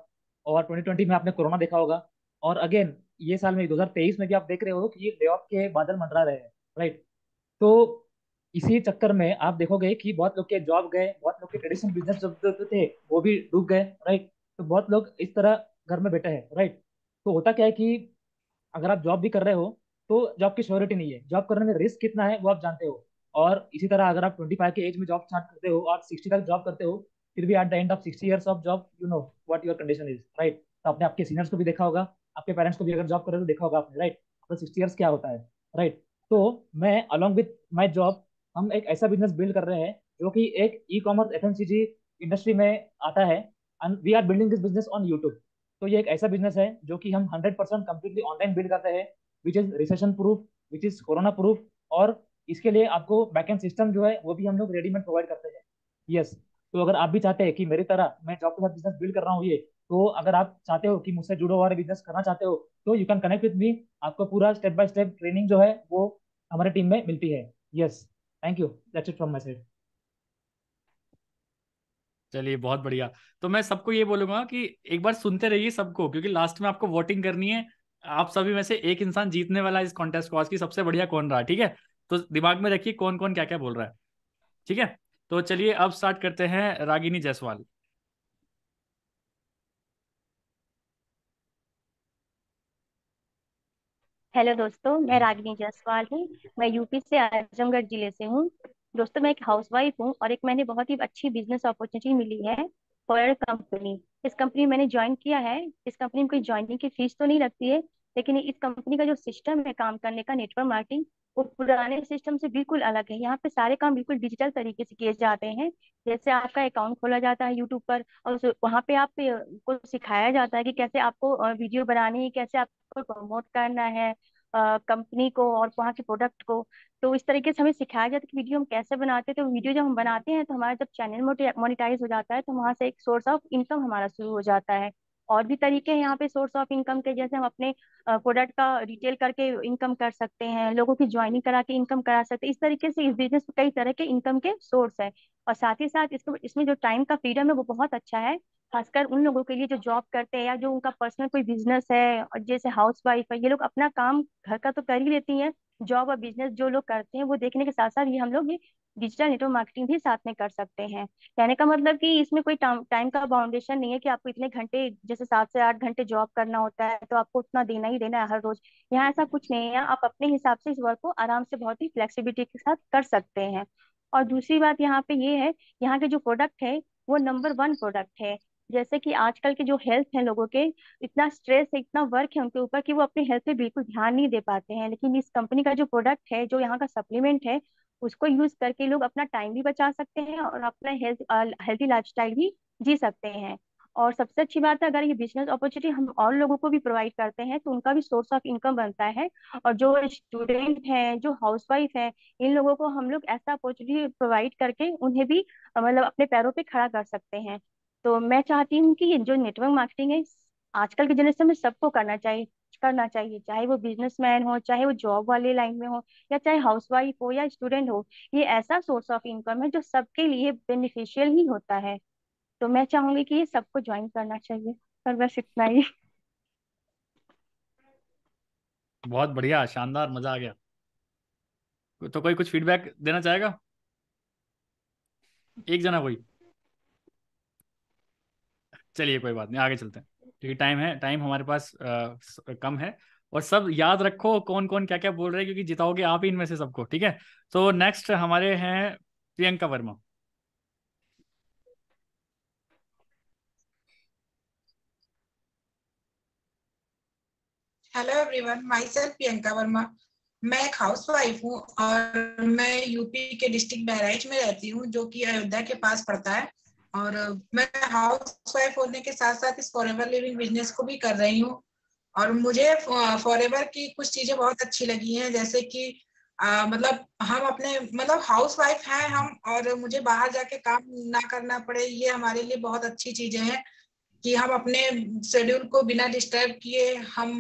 और 2020 में आपने कोरोना देखा होगा, और अगेन ये साल में 2023 में भी आप देख रहे हो कि ये ले ऑफ के बादल मंडरा रहे हैं, राइट। तो इसी चक्कर में आप देखोगे कि बहुत लोग के जॉब गए, बहुत लोग के ट्रेडिशनल बिजनेस जो थे वो भी डूब गए, राइट। तो बहुत लोग इस तरह घर में बैठे हैं, राइट। तो होता क्या है कि अगर आप जॉब भी कर रहे हो तो जॉब की श्योरिटी नहीं है, जॉब करने में रिस्क कितना है वो आप जानते हो। और इसी तरह अगर आप 25 के एज में जॉब स्टार्ट करते हो और 60 तक जॉब करते हो, फिर भी at the end of 60 years of job you know what your condition is, right. तो आपने आपके सीनियर्स को भी देखा होगा, आपके पेरेंट्स को भी अगर जॉब कर रहे हो तो देखा होगा आपने, राइट। तो 60 ईयर्स क्या होता है, राइट। तो मैं अलॉन्ग विथ माई जॉब, हम एक ऐसा बिजनेस बिल्ड कर रहे हैं जो कि एक ई कॉमर्स एफएमसीजी इंडस्ट्री में आता है, and we are building this business on YouTube. तो ये एक ऐसा बिजनेस है जो कि हम 100% कम्प्लीटली ऑनलाइन बिल्ड करते हैं, which is recession proof, which is corona proof. और इसके लिए आपको बैकएंड सिस्टम जो है वो भी हम लोग रेडीमेड प्रोवाइड करते हैं। यस। तो अगर आप भी चाहते हैं कि मेरी तरह मैं जॉब के साथ बिजनेस बिल्ड कर रहा हूँ ये, तो अगर आप चाहते हो कि मुझसे जुड़ो और बिजनेस करना चाहते हो, तो you can connect with me. आपको पूरा स्टेप बाय स्टेप ट्रेनिंग जो है वो हमारे टीम में मिलती है। Yes. Thank you, that's it from my side. चलिए, बहुत बढ़िया। तो मैं सबको ये बोलूंगा कि एक बार सुनते रहिए सबको, क्योंकि लास्ट में आपको वोटिंग करनी है। आप सभी में से एक इंसान जीतने वाला है इस कॉन्टेस्ट को, आज की सबसे बढ़िया कौन रहा, ठीक है। तो दिमाग में रखिए कौन कौन क्या क्या बोल रहा है, ठीक है। तो चलिए अब स्टार्ट करते हैं, रागिनी जायसवाल। हेलो दोस्तों, मैं रागिनी जायसवाल हूँ। मैं यूपी से आजमगढ़ जिले से हूँ। दोस्तों, मैं एक हाउसवाइफ हूँ और एक मैंने बहुत ही अच्छी बिजनेस अपॉर्चुनिटी मिली है फॉर कंपनी। इस कंपनी में मैंने ज्वाइन किया है। इस कंपनी में कोई ज्वाइनिंग की फीस तो नहीं लगती है, लेकिन इस कंपनी का जो सिस्टम है काम करने का, नेटवर्क मार्केटिंग, वो पुराने सिस्टम से बिल्कुल अलग है। यहाँ पे सारे काम बिल्कुल डिजिटल तरीके से किए जाते हैं। जैसे आपका अकाउंट खोला जाता है यूट्यूब पर, और वहाँ पे आप को सिखाया जाता है कि कैसे आपको वीडियो बनानी है, कैसे आपको प्रमोट करना है कंपनी को और वहाँ के प्रोडक्ट को। तो इस तरीके से हमें सिखाया जाता है कि वीडियो हम कैसे बनाते हैं। तो वीडियो जब हम बनाते हैं तो हमारा जब चैनल मोनेटाइज हो जाता है, तो वहाँ से एक सोर्स ऑफ इनकम हमारा शुरू हो जाता है। और भी तरीके हैं यहाँ पे सोर्स ऑफ इनकम के, जैसे हम अपने प्रोडक्ट का रिटेल करके इनकम कर सकते हैं, लोगों की ज्वाइनिंग करा के इनकम करा सकते हैं। इस तरीके से इस बिजनेस में कई तरह के इनकम के सोर्स है। और साथ ही साथ इसमें जो टाइम का फ्रीडम है वो बहुत अच्छा है, खासकर उन लोगों के लिए जो जॉब करते हैं या जो उनका पर्सनल कोई बिजनेस है, और जैसे हाउस वाइफ है, ये लोग अपना काम घर का तो कर ही लेती हैं। जॉब और बिजनेस जो लोग करते हैं वो देखने के साथ साथ ये हम लोग ये डिजिटल नेटवर्क मार्केटिंग भी साथ में कर सकते हैं। कहने का मतलब कि इसमें कोई टाइम का बाउंडेशन नहीं है कि आपको इतने घंटे, जैसे 7 से 8 घंटे जॉब करना होता है तो आपको उतना देना ही देना है हर रोज। यहाँ ऐसा कुछ नहीं है, आप अपने हिसाब से इस वर्क को आराम से बहुत ही फ्लेक्सिबिलिटी के साथ कर सकते हैं। और दूसरी बात यहाँ पे ये है, यहाँ के जो प्रोडक्ट है वो नंबर 1 प्रोडक्ट है। जैसे कि आजकल के जो हेल्थ है लोगों के, इतना स्ट्रेस है, इतना वर्क है उनके ऊपर कि वो अपने हेल्थ पे बिल्कुल ध्यान नहीं दे पाते हैं। लेकिन इस कंपनी का जो प्रोडक्ट है, जो यहाँ का सप्लीमेंट है, उसको यूज करके लोग अपना टाइम भी बचा सकते हैं और अपना हेल्थी लाइफस्टाइल भी जी सकते हैं। और सबसे अच्छी बात है, अगर ये बिजनेस अपॉर्चुनिटी हम और लोगों को भी प्रोवाइड करते हैं तो उनका भी सोर्स ऑफ इनकम बनता है। और जो स्टूडेंट हैं, जो हाउसवाइफ हैं, इन लोगों को हम लोग ऐसा अपॉर्चुनिटी प्रोवाइड करके उन्हें भी मतलब अपने पैरों पे खड़ा कर सकते हैं। तो मैं चाहती हूँ कि ये जो नेटवर्क मार्केटिंग है, आजकल के जनरेशन में सबको करना चाहिए, चाहे वो बिजनेसमैन हो, चाहे वो जॉब वाले लाइन में हो, या चाहे हाउसवाइफ हो या स्टूडेंट हो। ये ऐसा सोर्स ऑफ इनकम है जो सबके लिए बेनिफिशियल ही होता है। तो मैं चाहूंगी कि ये सबको ज्वाइन करना चाहिए। पर बस इतना ही। बहुत बढ़िया, शानदार, मजा आ गया। तो कोई कुछ फीडबैक देना चाहेगा, एक जना कोई। चलिए कोई बात नहीं, आगे चलते हैं क्योंकि टाइम हमारे पास कम है। और सब याद रखो कौन कौन क्या क्या बोल रहे हैं, क्योंकि जिताओगे आप ही इनमें से सबको, ठीक है। तो नेक्स्ट हमारे हैं Priyanka Verma. Hello everyone, my self Priyanka Verma. मैं एक हाउस वाइफ हूँ और मैं यूपी के डिस्ट्रिक्ट बहराइच में रहती हूँ, जो कि अयोध्या के पास पड़ता है। और मैं हाउस वाइफ होने के साथ साथ इस फॉरएवर लिविंग बिजनेस को भी कर रही हूँ। और मुझे फॉरएवर की कुछ चीजें बहुत अच्छी लगी हैं, जैसे कि मतलब हम अपने मतलब हाउस वाइफ हैं हम, और मुझे बाहर जाके काम ना करना पड़े, ये हमारे लिए बहुत अच्छी चीजें हैं कि हम अपने शेड्यूल को बिना डिस्टर्ब किए हम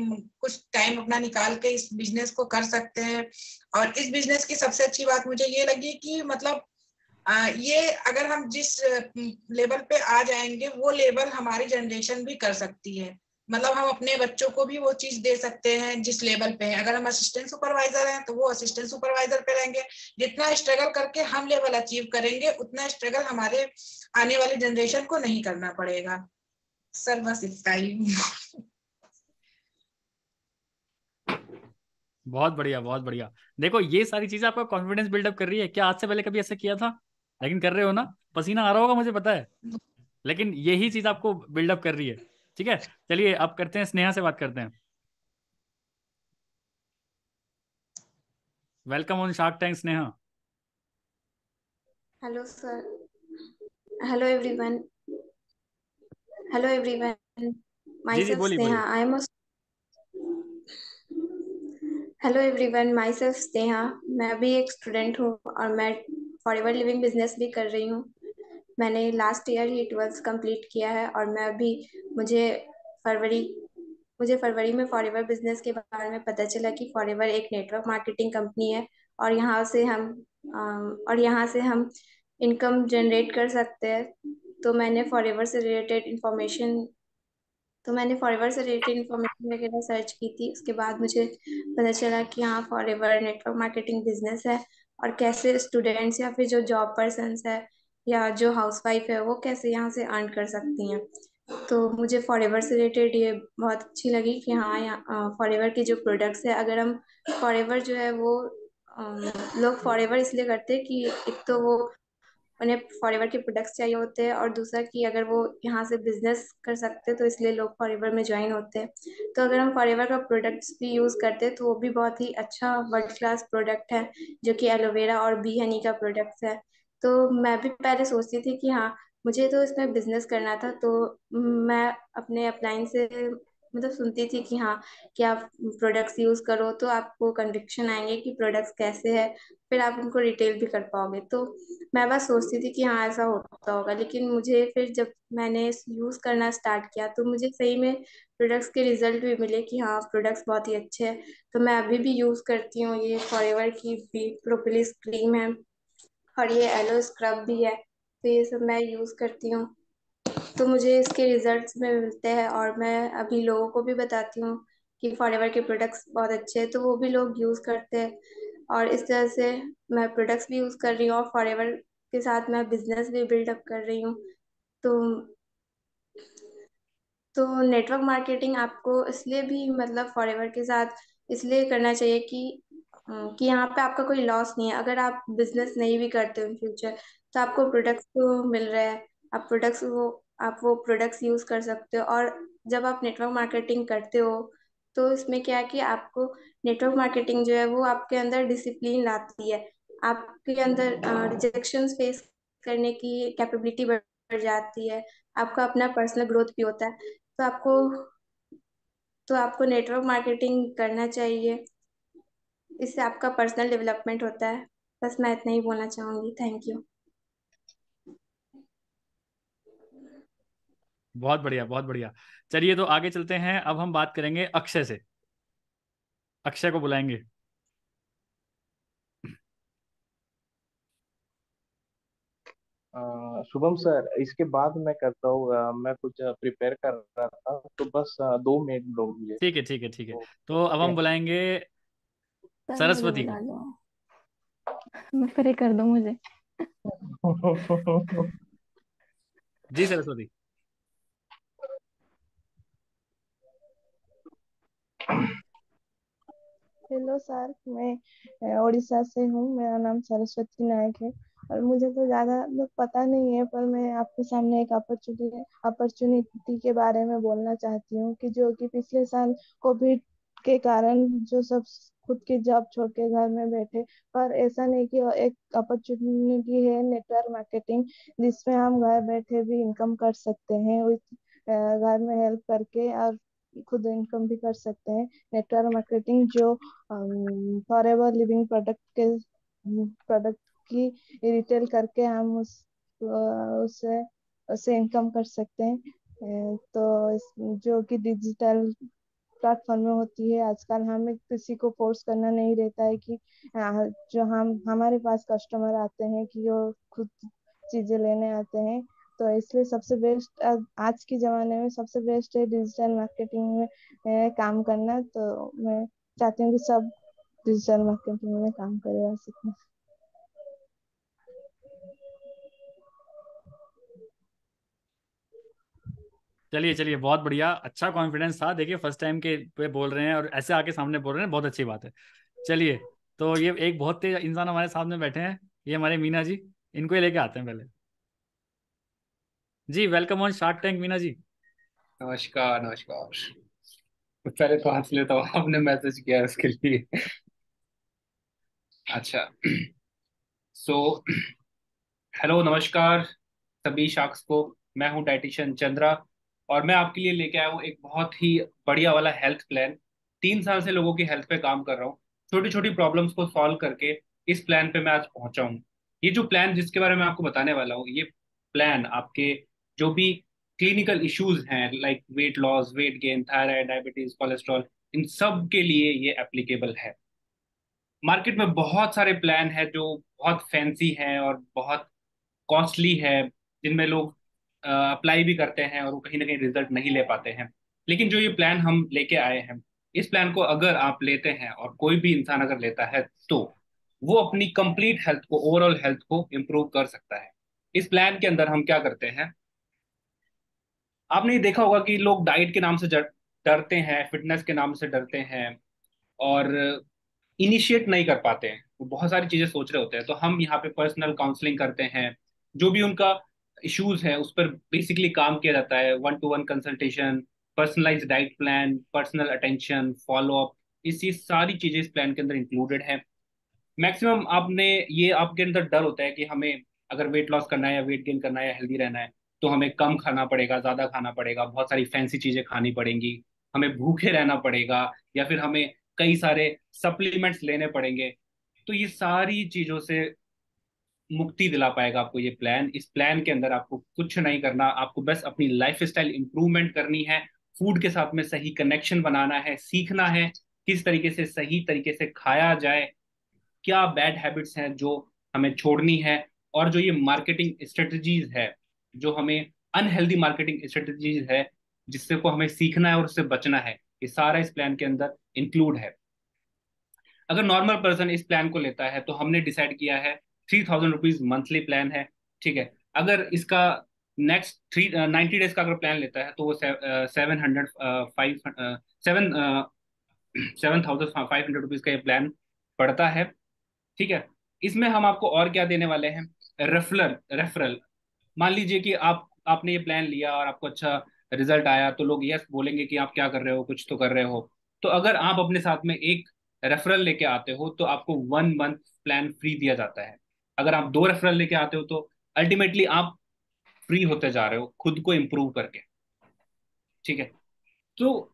कुछ टाइम अपना निकाल के इस बिजनेस को कर सकते हैं। और इस बिजनेस की सबसे अच्छी बात मुझे ये लगी कि मतलब ये अगर हम जिस लेवल पे आ जाएंगे वो लेवल हमारी जनरेशन भी कर सकती है। मतलब हम अपने बच्चों को भी वो चीज दे सकते हैं जिस लेवल पे है। अगर हम असिस्टेंट सुपरवाइजर हैं तो वो असिस्टेंट सुपरवाइजर पे रहेंगे। जितना स्ट्रगल करके हम लेवल अचीव करेंगे उतना स्ट्रगल हमारे आने वाली जनरेशन को नहीं करना पड़ेगा। सर बस इतना ही। बहुत बढ़िया, बहुत बढ़िया। देखो ये सारी चीजें आपका कॉन्फिडेंस बिल्डअप कर रही है। क्या आज से पहले कभी ऐसा किया था? लेकिन कर रहे हो ना, पसीना आ रहा होगा मुझे पता है, लेकिन यही चीज आपको बिल्डअप कर रही है। ठीक है, चलिए अब करते हैं, स्नेहा से बात करते हैं। Welcome on shark Tank Sneha. Hello, sir. Hello, everyone. Hello, everyone. जी जी, Myself बोलिए Sneha. बोलिए। I am a. Hello, everyone. Myself Sneha. मैं अभी एक स्टूडेंट हूँ और मैं फॉरएवर लिविंग बिजनेस भी कर रही हूँ। मैंने लास्ट ईयर ही 12th कंप्लीट किया है और मैं अभी मुझे फरवरी मुझे फरवरी में फॉरएवर बिजनेस के बारे में पता चला कि फॉरएवर एक नेटवर्क मार्केटिंग कंपनी है और यहाँ से हम इनकम जनरेट कर सकते हैं। तो मैंने फॉरएवर से रिलेटेड इंफॉर्मेशन तो मैंने फॉरएवर से रिलेटेड इन्फॉर्मेशन वगैरह सर्च की थी। उसके बाद मुझे पता चला कि हाँ, फॉरएवर नेटवर्क मार्केटिंग बिजनेस है और कैसे स्टूडेंट्स या फिर जो जॉब पर्सन्स है या जो हाउसवाइफ है वो कैसे यहाँ से अर्न कर सकती हैं। तो मुझे फॉरएवर से रिलेटेड ये बहुत अच्छी लगी कि हाँ, यहाँ फॉरएवर के जो प्रोडक्ट्स है, अगर हम फॉरएवर जो है वो लोग फॉरएवर इसलिए करते हैं कि एक तो वो उन्हें फॉरएवर के प्रोडक्ट्स चाहिए होते हैं और दूसरा कि अगर वो यहाँ से बिजनेस कर सकते हैं तो इसलिए लोग फॉरएवर में ज्वाइन होते हैं। तो अगर हम फॉरएवर का प्रोडक्ट्स भी यूज़ करते हैं तो वो भी बहुत ही अच्छा वर्ल्ड क्लास प्रोडक्ट है, जो कि एलोवेरा और बी हनी का प्रोडक्ट्स है। तो मैं भी पहले सोचती थी कि हाँ, मुझे तो इसमें बिजनेस करना था। तो मैं अपने अपलाइन से मतलब सुनती थी कि हाँ, कि आप प्रोडक्ट्स यूज़ करो तो आपको कन्विक्शन आएंगे कि प्रोडक्ट्स कैसे है, फिर आप उनको रिटेल भी कर पाओगे। तो मैं बस सोचती थी कि हाँ, ऐसा होता होगा, लेकिन मुझे फिर जब मैंने यूज़ करना स्टार्ट किया तो मुझे सही में प्रोडक्ट्स के रिजल्ट भी मिले कि हाँ, प्रोडक्ट्स बहुत ही अच्छे हैं। तो मैं अभी भी यूज़ करती हूँ, ये फॉरएवर की बी प्रोपोलिस क्रीम है और ये एलो स्क्रब भी है। तो ये सब मैं यूज़ करती हूँ, तो मुझे इसके रिजल्ट्स में मिलते हैं और मैं अभी लोगों को भी बताती हूँ कि फॉरएवर के प्रोडक्ट्स बहुत अच्छे हैं, तो वो भी लोग यूज़ करते हैं। और इस तरह से मैं प्रोडक्ट्स भी यूज़ कर रही हूँ और फॉरएवर के साथ मैं बिजनेस भी बिल्डअप कर रही हूँ। तो तो नेटवर्क मार्केटिंग आपको इसलिए भी मतलब फॉरएवर के साथ इसलिए करना चाहिए कि यहाँ पे आपका कोई लॉस नहीं है। अगर आप बिजनेस नहीं भी करते हो इन फ्यूचर तो आपको प्रोडक्ट्स तो मिल रहा है, आप वो प्रोडक्ट्स यूज कर सकते हो। और जब आप नेटवर्क मार्केटिंग करते हो तो इसमें क्या है कि आपको नेटवर्क मार्केटिंग जो है वो आपके अंदर डिसिप्लिन लाती है, आपके अंदर रिजेक्शन फेस करने की कैपेबिलिटी बढ़ जाती है, आपका अपना पर्सनल ग्रोथ भी होता है। तो आपको नेटवर्क मार्केटिंग करना चाहिए, इससे आपका पर्सनल डेवलपमेंट होता है। बस मैं इतना ही बोलना चाहूंगी। Thank you. बहुत बढ़िया, बहुत बढ़िया। चलिए तो आगे चलते हैं, अब हम बात करेंगे अक्षय से। अक्षय को बुलाएंगे। शुभम सर, इसके बाद मैं करता हूँ। मैं कुछ प्रिपेयर कर रहा था, तो बस 2 मिनट दो मुझे। ठीक है ठीक है ठीक है। तो तो अब हम ओके। बुलाएंगे सर मुझे सरस्वती बुला को। लो, मैं फ्री कर दो मुझे। जी सरस्वती। हेलो सर, मैं उड़ीसा से हूँ। मेरा नाम सरस्वती नायक है और मुझे तो ज़्यादा पता नहीं है, पर मैं आपके सामने एक अपॉर्चुनिटी के बारे में बोलना चाहती हूँ कि जो कि पिछले साल कोविड के कारण जो सब खुद की जॉब छोड़ के घर में बैठे, पर ऐसा नहीं कि एक अपॉर्चुनिटी है नेटवर्क मार्केटिंग, जिसमें हम घर बैठे भी इनकम कर सकते हैं घर में हेल्प करके, और खुद इनकम भी कर सकते हैं। नेटवर्क मार्केटिंग जो फॉरएवर लिविंग प्रोडक्ट की रिटेल करके हम उससे उससे इनकम कर सकते हैं। जो कि डिजिटल प्लेटफॉर्म में होती है आजकल, हमें किसी को फोर्स करना नहीं रहता है कि जो हम हमारे पास कस्टमर आते हैं कि वो खुद चीजें लेने आते हैं। तो इसलिए सबसे बेस्ट आज के जमाने में सबसे बेस्ट है डिजिटल मार्केटिंग में काम करना। तो मैं चाहती हूँ कि सब डिजिटल मार्केटिंग में काम करे और सीखें। चलिए चलिए, बहुत बढ़िया, अच्छा कॉन्फिडेंस था। देखिए फर्स्ट टाइम के पे बोल रहे हैं और ऐसे आके सामने बोल रहे हैं, बहुत अच्छी बात है। चलिए, तो ये एक बहुत तेज इंसान हमारे सामने बैठे हैं, ये हमारे मीना जी। इनको ही लेके आते हैं पहले। जी welcome on shark tank, Meena ji. नमस्कार नमस्कार। पहले तो हंस लेता हूँ, आपने मैसेज किया है उसके लिए। अच्छा। सो हेलो, नमस्कार सभी शख्स को। मैं हूँ डाइटिशियन चंद्रा, और मैं आपके लिए लेके आया हूँ एक बहुत ही बढ़िया वाला हेल्थ प्लान। 3 साल से लोगों की हेल्थ पे काम कर रहा हूँ, छोटी छोटी प्रॉब्लम्स को सॉल्व करके इस प्लान पे मैं आज पहुंचा हूँ। ये जो प्लान जिसके बारे में आपको बताने वाला हूँ, ये प्लान आपके जो भी क्लिनिकल इश्यूज हैं, like weight loss, weight gain, thyroid, diabetes, cholesterol, इन सब के लिए ये एप्लीकेबल है। मार्केट में बहुत सारे प्लान हैं जो बहुत फैंसी हैं और बहुत कॉस्टली है, जिनमें लोग अप्लाई भी करते हैं और वो कहीं ना कहीं रिजल्ट नहीं ले पाते हैं। लेकिन जो ये प्लान हम लेके आए हैं, इस प्लान को अगर आप लेते हैं और कोई भी इंसान अगर लेता है, तो वो अपनी कंप्लीट हेल्थ को, ओवरऑल हेल्थ को इम्प्रूव कर सकता है। इस प्लान के अंदर हम क्या करते हैं, आपने ये देखा होगा कि लोग डाइट के नाम से डरते हैं, फिटनेस के नाम से डरते हैं, और इनिशिएट नहीं कर पाते हैं। वो बहुत सारी चीजें सोच रहे होते हैं। तो हम यहाँ पे पर्सनल काउंसलिंग करते हैं, जो भी उनका इश्यूज है उस पर बेसिकली काम किया जाता है। 1-to-1 consultation, personalise diet plan, personal attention, follow up, इसी सारी चीजें इस प्लान के अंदर इंक्लूडेड है। मैक्सिमम आपने ये आपके अंदर डर होता है कि हमें अगर वेट लॉस करना है या वेट गेन करना है या हेल्दी रहना है, तो हमें कम खाना पड़ेगा, ज्यादा खाना पड़ेगा, बहुत सारी फैंसी चीजें खानी पड़ेंगी, हमें भूखे रहना पड़ेगा, या फिर हमें कई सारे सप्लीमेंट्स लेने पड़ेंगे। तो ये सारी चीजों से मुक्ति दिला पाएगा आपको ये प्लान। इस प्लान के अंदर आपको कुछ नहीं करना, आपको बस अपनी लाइफ स्टाइल इंप्रूवमेंट करनी है, फूड के साथ में सही कनेक्शन बनाना है, सीखना है किस तरीके से सही तरीके से खाया जाए, क्या बैड हैबिट्स हैं जो हमें छोड़नी है, और जो ये मार्केटिंग स्ट्रेटजीज है, जो हमें अनहेल्दी मार्केटिंग स्ट्रेटजीज है, जिससे को हमें सीखना है और उससे बचना है, ये सारा इस प्लान के अंदर इंक्लूड है। अगर नॉर्मल पर्सन इस प्लान को लेता है तो हमने डिसाइड किया है 3000 रुपीज मंथली प्लान है, ठीक है। अगर इसका नेक्स्ट 90 डेज का अगर प्लान लेता है तो वो 7,500 रुपीज का ये प्लान पड़ता है, ठीक है। इसमें हम आपको और क्या देने वाले हैं, रेफरल रेफरल। मान लीजिए कि आपने ये प्लान लिया और आपको अच्छा रिजल्ट आया, तो लोग यस बोलेंगे कि आप क्या कर रहे हो, कुछ तो कर रहे हो। तो अगर आप अपने साथ में एक रेफरल लेके आते हो तो आपको 1 मंथ प्लान फ्री दिया जाता है। अगर आप 2 रेफरल लेके आते हो तो अल्टीमेटली आप फ्री होते जा रहे हो खुद को इम्प्रूव करके, ठीक है। तो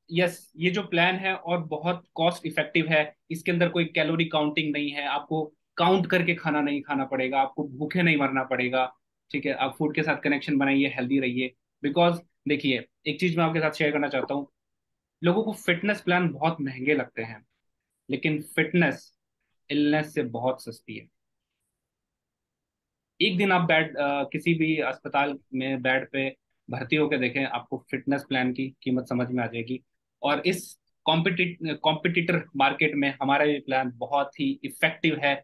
यस, ये जो प्लान है और बहुत कॉस्ट इफेक्टिव है। इसके अंदर कोई कैलोरी काउंटिंग नहीं है, आपको काउंट करके खाना नहीं खाना पड़ेगा, आपको भूखे नहीं मरना पड़ेगा, ठीक है। आप फूड के साथ कनेक्शन बनाइए, हेल्दी रहिए। बिकॉज देखिए, एक चीज मैं आपके साथ शेयर करना चाहता हूँ, लोगों को फिटनेस प्लान बहुत महंगे लगते हैं, लेकिन फिटनेस इलनेस से बहुत सस्ती है। एक दिन आप किसी भी अस्पताल में बेड पे भर्ती होकर देखें, आपको फिटनेस प्लान की कीमत समझ में आ जाएगी। और इस कॉम्पिटिटर मार्केट में हमारा ये प्लान बहुत ही इफेक्टिव है,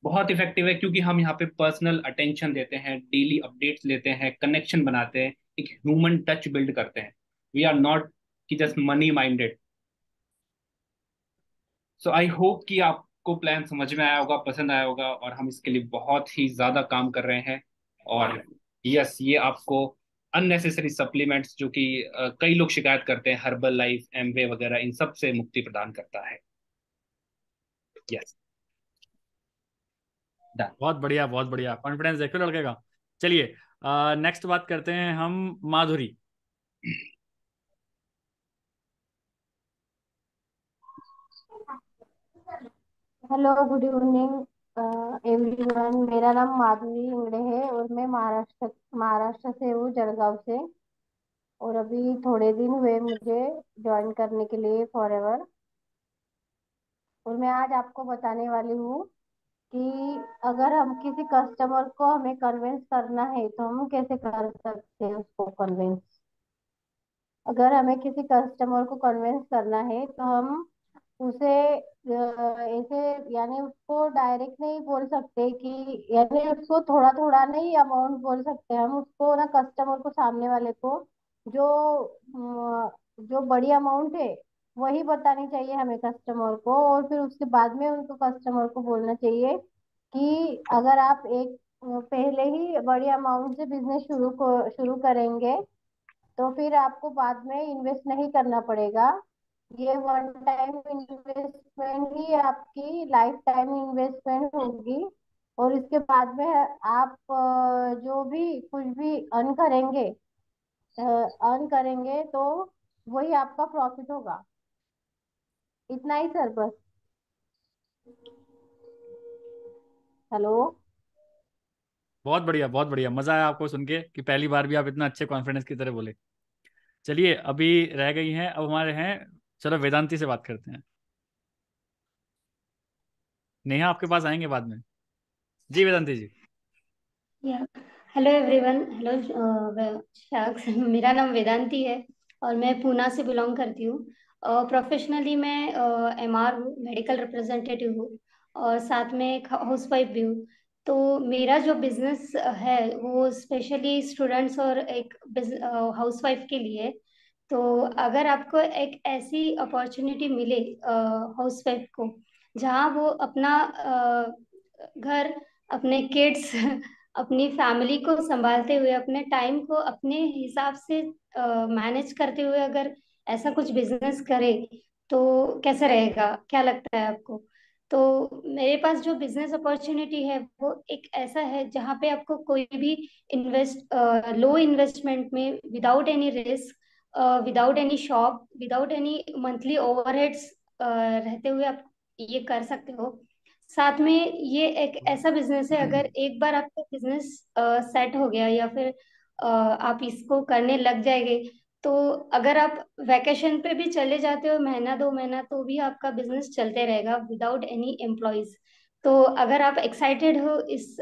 बहुत इफेक्टिव है, क्योंकि हम यहाँ पे पर्सनल अटेंशन देते हैं, डेली अपडेट्स लेते हैं, कनेक्शन बनाते हैं, एक ह्यूमन टच बिल्ड करते हैं। वी आर नॉट कि just money minded, so I hope कि आपको प्लान समझ में आया होगा, पसंद आया होगा, और हम इसके लिए बहुत ही ज्यादा काम कर रहे हैं। और यस, ये आपको अननेसेसरी सप्लीमेंट्स जो कि कई लोग शिकायत करते हैं, हर्बल लाइफ, एमवे वगैरह, इन सब से मुक्ति प्रदान करता है। Yes, done. बहुत बढ़िया, बहुत बढ़िया, कॉन्फिडेंस देखो लड़के का। चलिए नेक्स्ट बात करते हैं हम Madhuri. Hello, good evening everyone. मेरा नाम माधुरी इंगड़े है और मैं महाराष्ट्र से हूँ, जलगांव से। और अभी थोड़े दिन हुए मुझे ज्वाइन करने के लिए फॉरएवर। और मैं आज आपको बताने वाली हूँ कि अगर हम किसी कस्टमर को हमें कन्विंस करना है तो हम कैसे कर सकते हैं उसको कन्विंस। अगर हमें किसी कस्टमर को कन्विंस करना है तो हम उसे ऐसे, यानी उसको डायरेक्ट नहीं बोल सकते कि, यानी उसको थोड़ा थोड़ा नहीं अमाउंट बोल सकते हम उसको ना, कस्टमर को, सामने वाले को जो जो बड़ी अमाउंट है वही बतानी चाहिए हमें कस्टमर को। और फिर उसके बाद में उनको कस्टमर को बोलना चाहिए कि अगर आप एक पहले ही बड़ी अमाउंट से बिजनेस शुरू करेंगे तो फिर आपको बाद में इन्वेस्ट नहीं करना पड़ेगा। ये वन टाइम इन्वेस्टमेंट ही आपकी लाइफ टाइम इन्वेस्टमेंट होगी। और इसके बाद में आप जो भी कुछ भी अर्न करेंगे तो वही आपका प्रॉफिट होगा। इतना ही सर, बस। हेलो। बहुत बढ़िया, बहुत बढ़िया, मजा आया आपको सुन के कि पहली बार भी आप इतना अच्छे कॉन्फिडेंस की तरह बोले। चलिए अभी रह गई हैं अब हमारे हैं, चलो वेदांती से बात करते हैं। नेहा आपके पास आएंगे बाद में। जी वेदांती जी। या हेलो एवरीवन। हेलो शख्स। मेरा नाम वेदांती है और मैं पूना से बिलोंग करती हूँ। प्रोफेशनली मैं एमआर हूँ, मेडिकल रिप्रेजेंटेटिव हूँ, और साथ में एक हाउस वाइफ भी हूँ। तो मेरा जो बिजनेस है वो स्पेशली स्टूडेंट्स और एक हाउस वाइफ के लिए है। तो अगर आपको एक ऐसी अपॉर्चुनिटी मिले हाउस वाइफ को, जहाँ वो अपना घर, अपने किड्स अपनी फैमिली को संभालते हुए, अपने टाइम को अपने हिसाब से मैनेज करते हुए अगर ऐसा कुछ बिजनेस करे तो कैसा रहेगा, क्या लगता है आपको? तो मेरे पास जो बिजनेस अपॉर्चुनिटी है वो एक ऐसा है जहाँ पे आपको कोई भी लो इन्वेस्टमेंट में, without any risk, without any shop, without any monthly overheads रहते हुए आप ये कर सकते हो। साथ में ये एक ऐसा बिजनेस है, अगर एक बार आपका बिजनेस सेट हो गया या फिर आप इसको करने लग जाएंगे, तो अगर आप वैकेशन पे भी चले जाते हो महीना दो महीना, तो भी आपका बिजनेस चलते रहेगा विदाउट एनी एम्प्लॉयज। तो अगर आप एक्साइटेड हो इस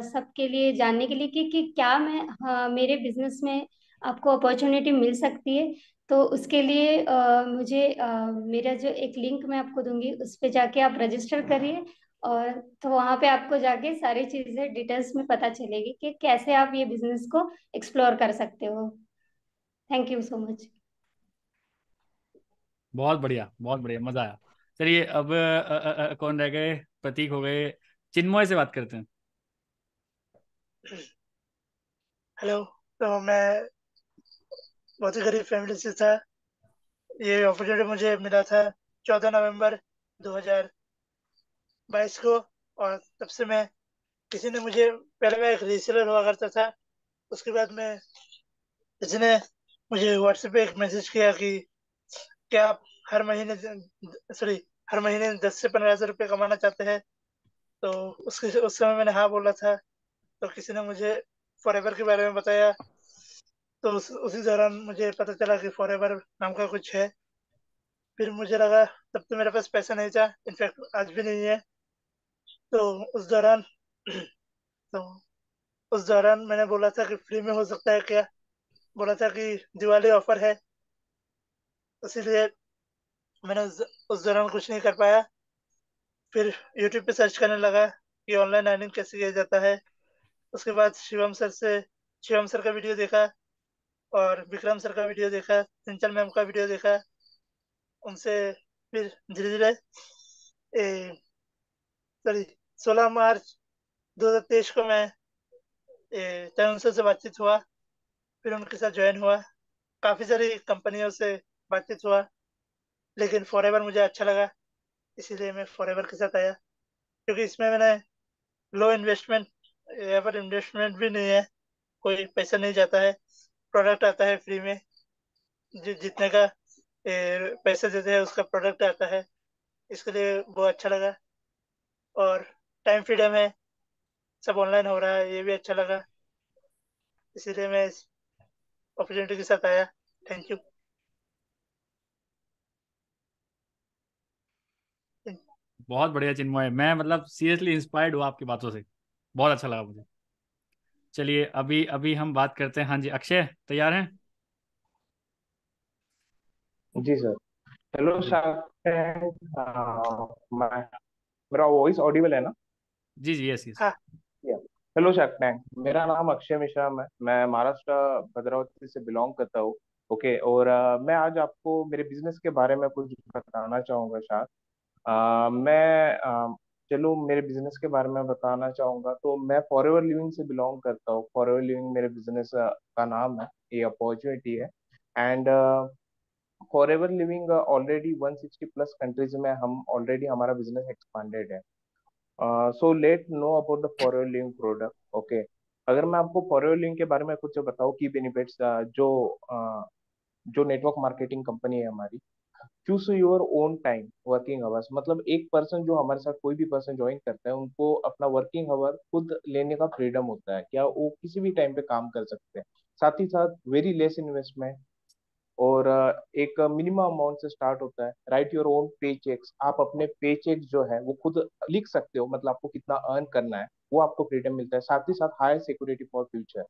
सब के लिए जानने के लिए कि क्या मेरे बिजनेस में आपको अपॉर्चुनिटी मिल सकती है, तो उसके लिए मुझे मेरा जो एक लिंक मैं आपको दूंगी, उस पे जाके आप रजिस्टर करिए। और तो वहां पे आपको जाके सारी चीजें डिटेल्स में पता चलेगी कि कैसे आप ये बिजनेस को एक्सप्लोर कर सकते हो। Thank you so much. बहुत बढ़िया, बहुत बढ़िया, मजा आया। चलिए अब कौन रह गए, प्रतीक हो गए, चिन्मय से बात करते हैं। हेलो। तो मैं बहुत ही गरीब फैमिली से था। ये अपॉर्चुनिटी मुझे मिला था 14 नवंबर 2022 को। और तब से मैं, किसी ने मुझे, पहले मैं एक रीसेलर हुआ करता था, उसके बाद में किसी ने मुझे व्हाट्सएप पे एक मैसेज किया कि क्या आप हर महीने, सॉरी, हर महीने 10 से 15 हज़ार रुपये कमाना चाहते हैं? तो उस समय मैंने हाँ बोला था। तो किसी ने मुझे फॉरएवर के बारे में बताया। तो उसी दौरान मुझे पता चला कि फॉरएवर नाम का कुछ है। फिर मुझे लगा, तब तो मेरे पास पैसा नहीं था, इनफैक्ट आज भी नहीं है। तो उस दौरान तो उस दौरान मैंने बोला था कि फ्री में हो सकता है क्या? बोला था कि दिवाली ऑफर है। इसीलिए मैंने उस दौरान कुछ नहीं कर पाया। फिर यूट्यूब पे सर्च करने लगा कि ऑनलाइन अर्निंग कैसे किया जाता है। उसके बाद शिवम सर का वीडियो देखा, और विक्रम सर का वीडियो देखा, सिंचल मैम का वीडियो देखा। उनसे फिर धीरे धीरे सॉरी 16 मार्च 2023 को मैं तरुण सर से बातचीत हुआ, फिर उनके साथ ज्वाइन हुआ। काफ़ी सारी कंपनियों से बातचीत हुआ, लेकिन फॉरएवर मुझे अच्छा लगा, इसीलिए मैं फॉरएवर के साथ आया। क्योंकि इसमें मैंने लो इन्वेस्टमेंट, यहाँ पर इन्वेस्टमेंट भी नहीं है, कोई पैसा नहीं जाता है, प्रोडक्ट आता है फ्री में, जितने का पैसे देते हैं उसका प्रोडक्ट आता है, इसके लिए बहुत अच्छा लगा। और टाइम फ्रीडम है, सब ऑनलाइन हो रहा है, ये भी अच्छा लगा, इसीलिए मैं इस अपॉर्चुनिटी के साथ आया। Thank you. बहुत बढ़िया चिन्मय, मैं मतलब सीरियसली इंस्पायर्ड हुआ आपकी बातों से, बहुत अच्छा लगा मुझे। चलिए अभी अभी हम बात करते हैं। हाँ जी अक्षय, तैयार हैं? जी सर। हेलो जी शार्क टैंक। मैं मेरा वॉइस ऑडिबल है ना? जी जी, यस यस। हाँ। हेलो शार्क टैंक, मेरा नाम अक्षय मिश्रा है। मैं महाराष्ट्र भद्रावती से बिलोंग करता हूँ। ओके, और मैं आज आपको मेरे बिजनेस के बारे में कुछ बताना चाहूँगा शार्क। मैं चलो मेरे बिजनेस के बारे में बताना चाहूँगा। तो मैं फॉरएवर लिविंग से बिलोंग करता हूँ। फॉरएवर लिविंग मेरे बिजनेस का नाम है, ये अपॉर्चुनिटी है। And forever living already 160 plus countries में हम ऑलरेडी हमारा बिजनेस एक्सपांडेड है। So let know about the forever living product. Okay, अगर मैं आपको फॉरएवर लिविंग के बारे में कुछ बताऊँ की बेनिफिट्स, जो नेटवर्क मार्केटिंग कंपनी है हमारी, choose your own time working hours. मतलब एक पर्सन जो हमारे साथ कोई भी पर्सन ज्वाइन करता है, उनको अपना वर्किंग आवर खुद लेने का फ्रीडम होता है, क्या वो किसी भी टाइम पे काम कर सकते हैं। साथ ही साथ वेरी लेस इन्वेस्टमेंट, और एक मिनिमम अमाउंट से स्टार्ट होता है। राइट योर ओन पे चेक्स, आप अपने पे चेक्स जो है वो खुद लिख सकते हो, मतलब आपको कितना अर्न करना है वो आपको फ्रीडम मिलता है। साथ ही साथ high security for future,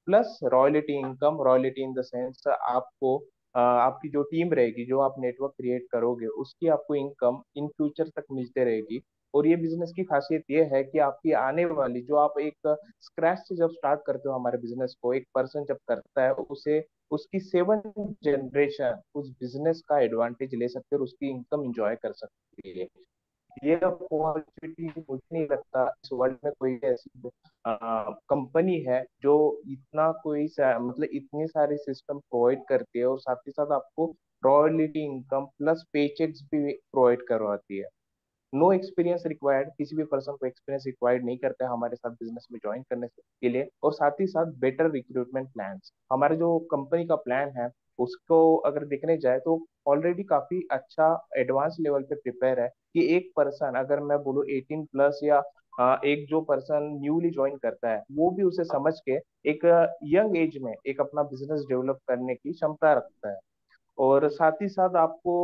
plus royalty income. Royalty in the sense आपको आपकी जो टीम रहेगी, जो आप नेटवर्क क्रिएट करोगे, उसकी आपको इनकम इन फ्यूचर तक मिलते रहेगी। और ये बिजनेस की खासियत ये है कि आपकी आने वाली, जो आप एक स्क्रैच से जब स्टार्ट करते हो हमारे बिजनेस को, एक पर्सन जब करता है उसे, उसकी 7 जनरेशन उस बिजनेस का एडवांटेज ले सकते हैं और उसकी इनकम एंजॉय कर सकती है। ये अपॉर्चुनिटी मुझे नहीं लगता इस वर्ल्ड में कोई ऐसी कंपनी है जो इतना मतलब इतने सारे सिस्टम प्रोवाइड करती है, और साथ ही साथ आपको रॉयल्टी इनकम प्लस पे चेक्स भी प्रोवाइड करवाती है। नो एक्सपीरियंस रिक्वायर्ड, किसी भी पर्सन को एक्सपीरियंस रिक्वायर्ड नहीं करता है हमारे साथ बिजनेस में ज्वाइन करने के लिए। और साथ ही साथ बेटर रिक्रूटमेंट प्लान्स, हमारे जो कंपनी का प्लान है उसको अगर देखने जाए तो ऑलरेडी काफी अच्छा एडवांस लेवल पे प्रिपेयर है, कि एक पर्सन अगर मैं बोलूँ 18 प्लस, या एक जो पर्सन न्यूली ज्वाइन करता है वो भी उसे समझ के एक यंग एज में एक अपना बिजनेस डेवलप करने की क्षमता रखता है। और साथ ही साथ आपको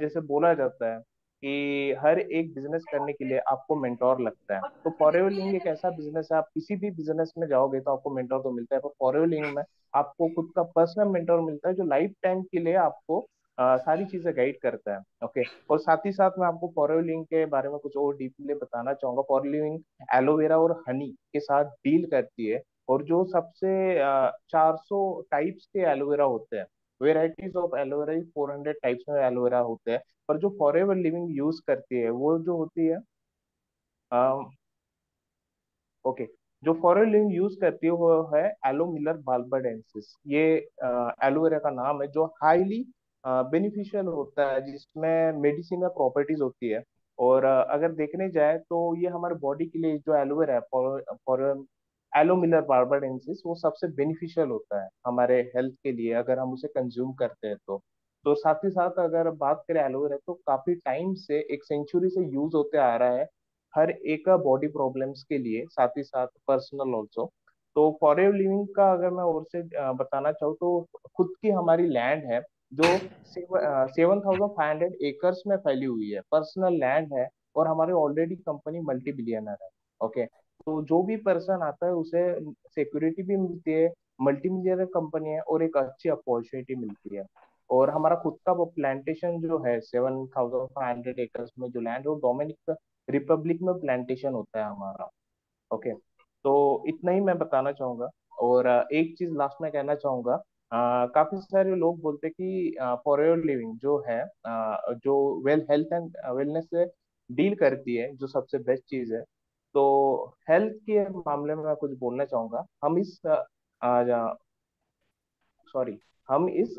जैसे बोला जाता है कि हर एक बिजनेस करने के लिए आपको मेंटोर लगता है। तो फॉरएवर लिविंग एक ऐसा बिजनेस है, आप किसी भी बिजनेस में जाओगे तो आपको मेंटोर तो मिलता है, पर फॉरएवर लिविंग में आपको खुद का पर्सनल मेंटोर मिलता है, जो लाइफ टाइम के लिए आपको सारी चीजें गाइड करता है। ओके, और साथ ही साथ मैं आपको फॉरएवर लिविंग के बारे में कुछ और डीपली बताना चाहूंगा। फॉरएवर लिविंग एलोवेरा और हनी के साथ डील करती है, और जो सबसे 400 टाइप्स के एलोवेरा होते हैं, वेराइटीज ऑफ एलोवेरा, 400 टाइप्स में एलोवेरा होते हैं। पर जो फॉरएवर लिविंग यूज करती है वो जो होती है, ओके, जो फॉरएवर लिविंग यूज करती है वो है एलोमिलर बाल्बेडेंसिस। ये एलोवेरा का नाम है, जो हाईली बेनिफिशियल होता है, जिसमें मेडिसिनल प्रॉपर्टीज होती है। और अगर देखने जाए तो ये हमारे बॉडी के लिए जो एलोवेरा है, फॉर एलोमिलर बार्बाडेंसिस, वो सबसे बेनिफिशियल होता है हमारे हेल्थ के लिए, अगर हम उसे कंज्यूम करते हैं तो साथ ही साथ अगर बात करें एलोवेरा, तो काफी टाइम से, एक सेंचुरी से यूज होते आ रहा है हर एक बॉडी प्रॉब्लम्स के लिए, साथ ही साथ पर्सनल ऑल्सो। तो फॉरएवर लिविंग का अगर मैं और से बताना चाहूँ तो खुद की हमारी लैंड है, जो 7,500 एकर्स में फैली हुई है, पर्सनल लैंड है। और हमारे ऑलरेडी कंपनी मल्टी बिलियनर है। ओके, तो जो भी पर्सन आता है उसे सिक्योरिटी भी मिलती है, मल्टी मिलियनर कंपनी है, और एक अच्छी अपॉर्चुनिटी मिलती है। और हमारा खुद का वो प्लांटेशन जो है 7,500 एकर्स में जो लैंड है, वो डोमिनिक रिपब्लिक में प्लांटेशन होता है हमारा। ओके, तो इतना ही मैं बताना चाहूंगा। और एक चीज लास्ट में कहना चाहूंगा, काफी सारे लोग बोलते हैं कि फॉरएवर लिविंग जो है, जो वेल हेल्थ एंड वेलनेस से डील करती है, जो सबसे बेस्ट चीज है। तो हेल्थ के मामले में मैं कुछ बोलना चाहूंगा। सॉरी, हम इस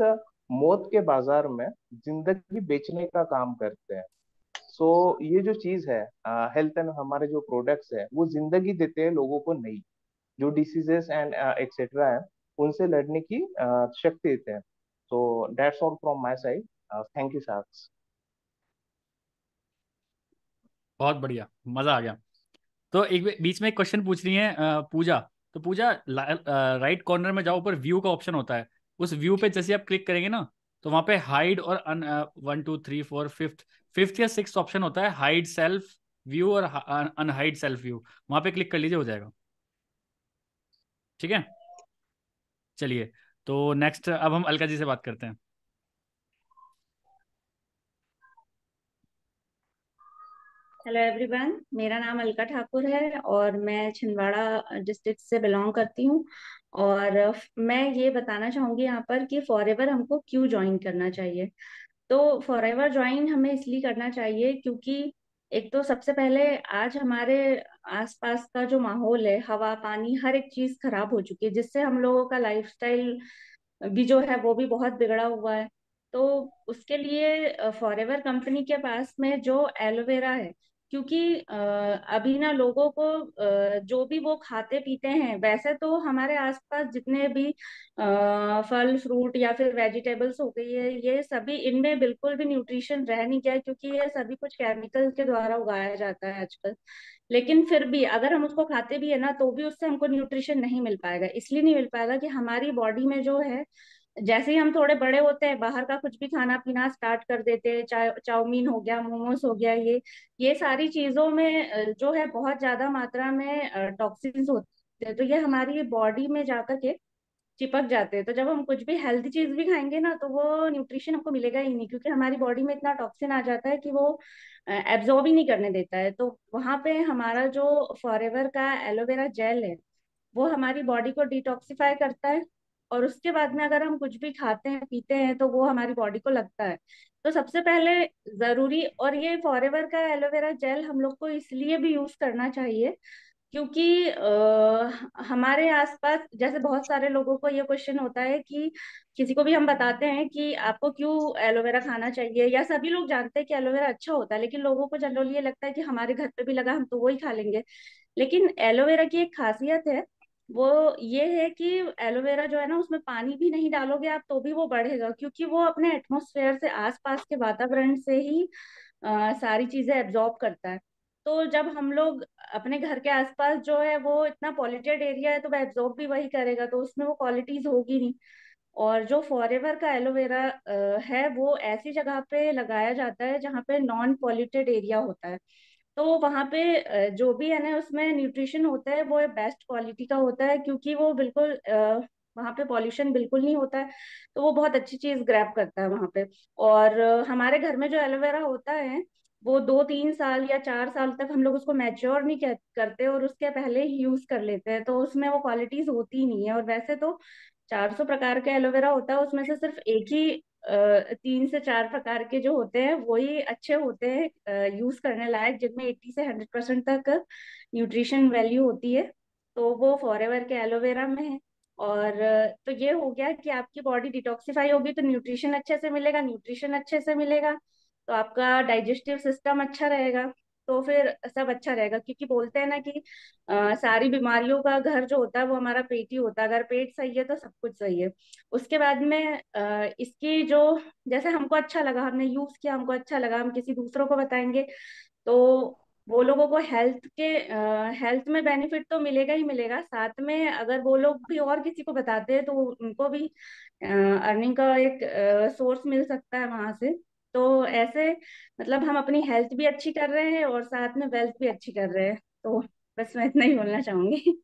मौत के बाजार में जिंदगी बेचने का काम करते हैं। सो ये जो चीज है, हेल्थ एंड हमारे जो प्रोडक्ट्स है वो जिंदगी देते हैं लोगों को, नहीं जो डिसीजेस एंड एक्सेट्रा है उनसे लड़ने की शक्ति देते हैं। तो that's all from my side. Thank you साक्ष। बहुत बढ़िया, मजा आ गया। तो एक बीच में एक क्वेश्चन पूछ रही है पूजा। तो पूजा, राइट कॉर्नर में जाओ, ऊपर व्यू का ऑप्शन होता है। उस व्यू पे जैसे आप क्लिक करेंगे ना, तो वहां पे हाइड और 1 2 3 4 फिफ्थ, फिफ्थ या सिक्स ऑप्शन होता है, हाइड सेल्फ व्यू और अनहाइड सेल्फ व्यू। वहां पे क्लिक कर लीजिए, हो जाएगा। ठीक है, चलिए। तो नेक्स्ट अब हम अलका जी से बात करते हैं। हेलो एवरीवन, मेरा नाम अलका ठाकुर है और मैं छिंदवाड़ा डिस्ट्रिक्ट से बिलोंग करती हूँ। और मैं ये बताना चाहूंगी यहाँ पर कि फॉरएवर हमको क्यों ज्वाइन करना चाहिए। तो फॉरएवर ज्वाइन हमें इसलिए करना चाहिए क्योंकि एक तो सबसे पहले आज हमारे आसपास का जो माहौल है, हवा पानी हर एक चीज खराब हो चुकी है, जिससे हम लोगों का लाइफस्टाइल भी जो है वो भी बहुत बिगड़ा हुआ है। तो उसके लिए फॉरएवर कंपनी के पास में जो एलोवेरा है, क्योंकि अभी ना लोगों को जो भी वो खाते पीते हैं, वैसे तो हमारे आसपास जितने भी फल फ्रूट या फिर वेजिटेबल्स हो गई है, ये सभी इनमें बिल्कुल भी न्यूट्रिशन रह नहीं गया है, क्योंकि ये सभी कुछ केमिकल के द्वारा उगाया जाता है आजकल। लेकिन फिर भी अगर हम उसको खाते भी है ना, तो भी उससे हमको न्यूट्रिशन नहीं मिल पाएगा। इसलिए नहीं मिल पाएगा कि हमारी बॉडी में जो है, जैसे ही हम थोड़े बड़े होते हैं, बाहर का कुछ भी खाना पीना स्टार्ट कर देते हैं, चाहे चाउमीन हो गया, मोमोज हो गया, ये सारी चीजों में जो है बहुत ज्यादा मात्रा में टॉक्सिन्स होते हैं। तो ये हमारी बॉडी में जाकर के चिपक जाते हैं। तो जब हम कुछ भी हेल्दी चीज भी खाएंगे ना, तो वो न्यूट्रिशन हमको मिलेगा ही नहीं, क्योंकि हमारी बॉडी में इतना टॉक्सिन आ जाता है कि वो एब्जॉर्ब ही नहीं करने देता है। तो वहां पे हमारा जो फॉरएवर का एलोवेरा जेल है, वो हमारी बॉडी को डिटॉक्सिफाई करता है। और उसके बाद में अगर हम कुछ भी खाते हैं पीते हैं, तो वो हमारी बॉडी को लगता है। तो सबसे पहले जरूरी, और ये फॉरएवर का एलोवेरा जेल हम लोग को इसलिए भी यूज करना चाहिए क्योंकि हमारे आसपास जैसे बहुत सारे लोगों को ये क्वेश्चन होता है कि किसी को भी हम बताते हैं कि आपको क्यों एलोवेरा खाना चाहिए, या सभी लोग जानते हैं कि एलोवेरा अच्छा होता है, लेकिन लोगों को जनरली ये लगता है कि हमारे घर पे भी लगा, हम तो वही खा लेंगे। लेकिन एलोवेरा की एक खासियत है, वो ये है कि एलोवेरा जो है ना, उसमें पानी भी नहीं डालोगे आप तो भी वो बढ़ेगा, क्योंकि वो अपने एटमॉस्फेयर से, आसपास के वातावरण से ही सारी चीजें एब्जॉर्ब करता है। तो जब हम लोग अपने घर के आसपास जो है वो इतना पॉल्यूटेड एरिया है, तो वो एब्जॉर्ब भी वही करेगा, तो उसमें वो क्वालिटीज होगी नहीं। और जो फॉरएवर का एलोवेरा है, वो ऐसी जगह पे लगाया जाता है जहाँ पे नॉन पॉल्यूटेड एरिया होता है। तो वहाँ पे जो भी है ना उसमें न्यूट्रिशन होता है, वो बेस्ट क्वालिटी का होता है, क्योंकि वो बिल्कुल वहाँ पे पॉल्यूशन बिल्कुल नहीं होता है। तो वो बहुत अच्छी चीज ग्रैब करता है वहाँ पे। और हमारे घर में जो एलोवेरा होता है, वो 2 3 साल या 4 साल तक हम लोग उसको मैच्योर नहीं करते, और उसके पहले ही यूज कर लेते हैं, तो उसमें वो क्वालिटीज होती ही नहीं है। और वैसे तो 400 प्रकार का एलोवेरा होता है, उसमें से सिर्फ एक ही 3 से 4 प्रकार के जो होते हैं वही अच्छे होते हैं यूज करने लायक, जिनमें 80 से 100% तक न्यूट्रिशन वैल्यू होती है। तो वो फॉरएवर के एलोवेरा में है। और तो ये हो गया कि आपकी बॉडी डिटॉक्सिफाई होगी, तो न्यूट्रिशन अच्छे से मिलेगा, न्यूट्रिशन अच्छे से मिलेगा तो आपका डाइजेस्टिव सिस्टम अच्छा रहेगा। तो फिर सब अच्छा रहेगा, क्योंकि बोलते हैं ना कि सारी बीमारियों का घर जो होता है वो हमारा पेट ही होता है। अगर पेट सही है तो सब कुछ सही है। उसके बाद में इसकी जो, जैसे हमको अच्छा लगा, हमने यूज किया, हमको अच्छा लगा, हम किसी दूसरों को बताएंगे, तो वो लोगों को हेल्थ में बेनिफिट तो मिलेगा ही मिलेगा, साथ में अगर वो लोग भी और किसी को बताते हैं तो उनको भी अर्निंग का एक सोर्स मिल सकता है वहां से। तो ऐसे मतलब हम अपनी हेल्थ भी अच्छी कर रहे हैं और साथ में वेल्थ भी अच्छी कर रहे हैं। तो बस मैं इतना ही बोलना चाहूंगी।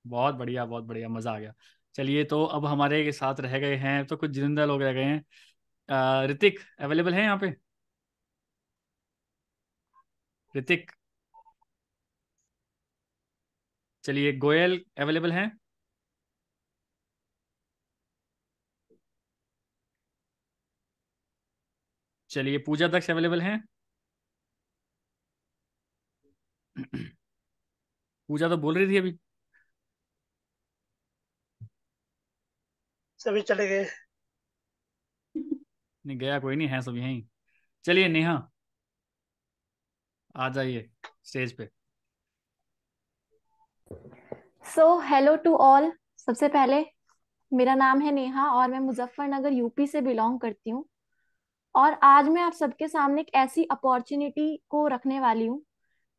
बहुत बढ़िया, बहुत बढ़िया, मजा आ गया। चलिए, तो अब हमारे साथ रह गए हैं तो कुछ जिंदा लोग रह गए हैं। ऋतिक अवेलेबल है यहाँ पे? ऋतिक। चलिए, गोयल अवेलेबल हैं? चलिए, पूजा दक्ष अवेलेबल हैं? पूजा तो बोल रही थी अभी। सभी चले गए। नहीं गया कोई नहीं है, सब यहीं। चलिए नेहा, आ जाइए स्टेज पे। So hello to all. सबसे पहले मेरा नाम है नेहा और मैं मुजफ्फरनगर यूपी से बिलोंग करती हूँ। और आज मैं आप सबके सामने एक ऐसी अपॉर्चुनिटी को रखने वाली हूँ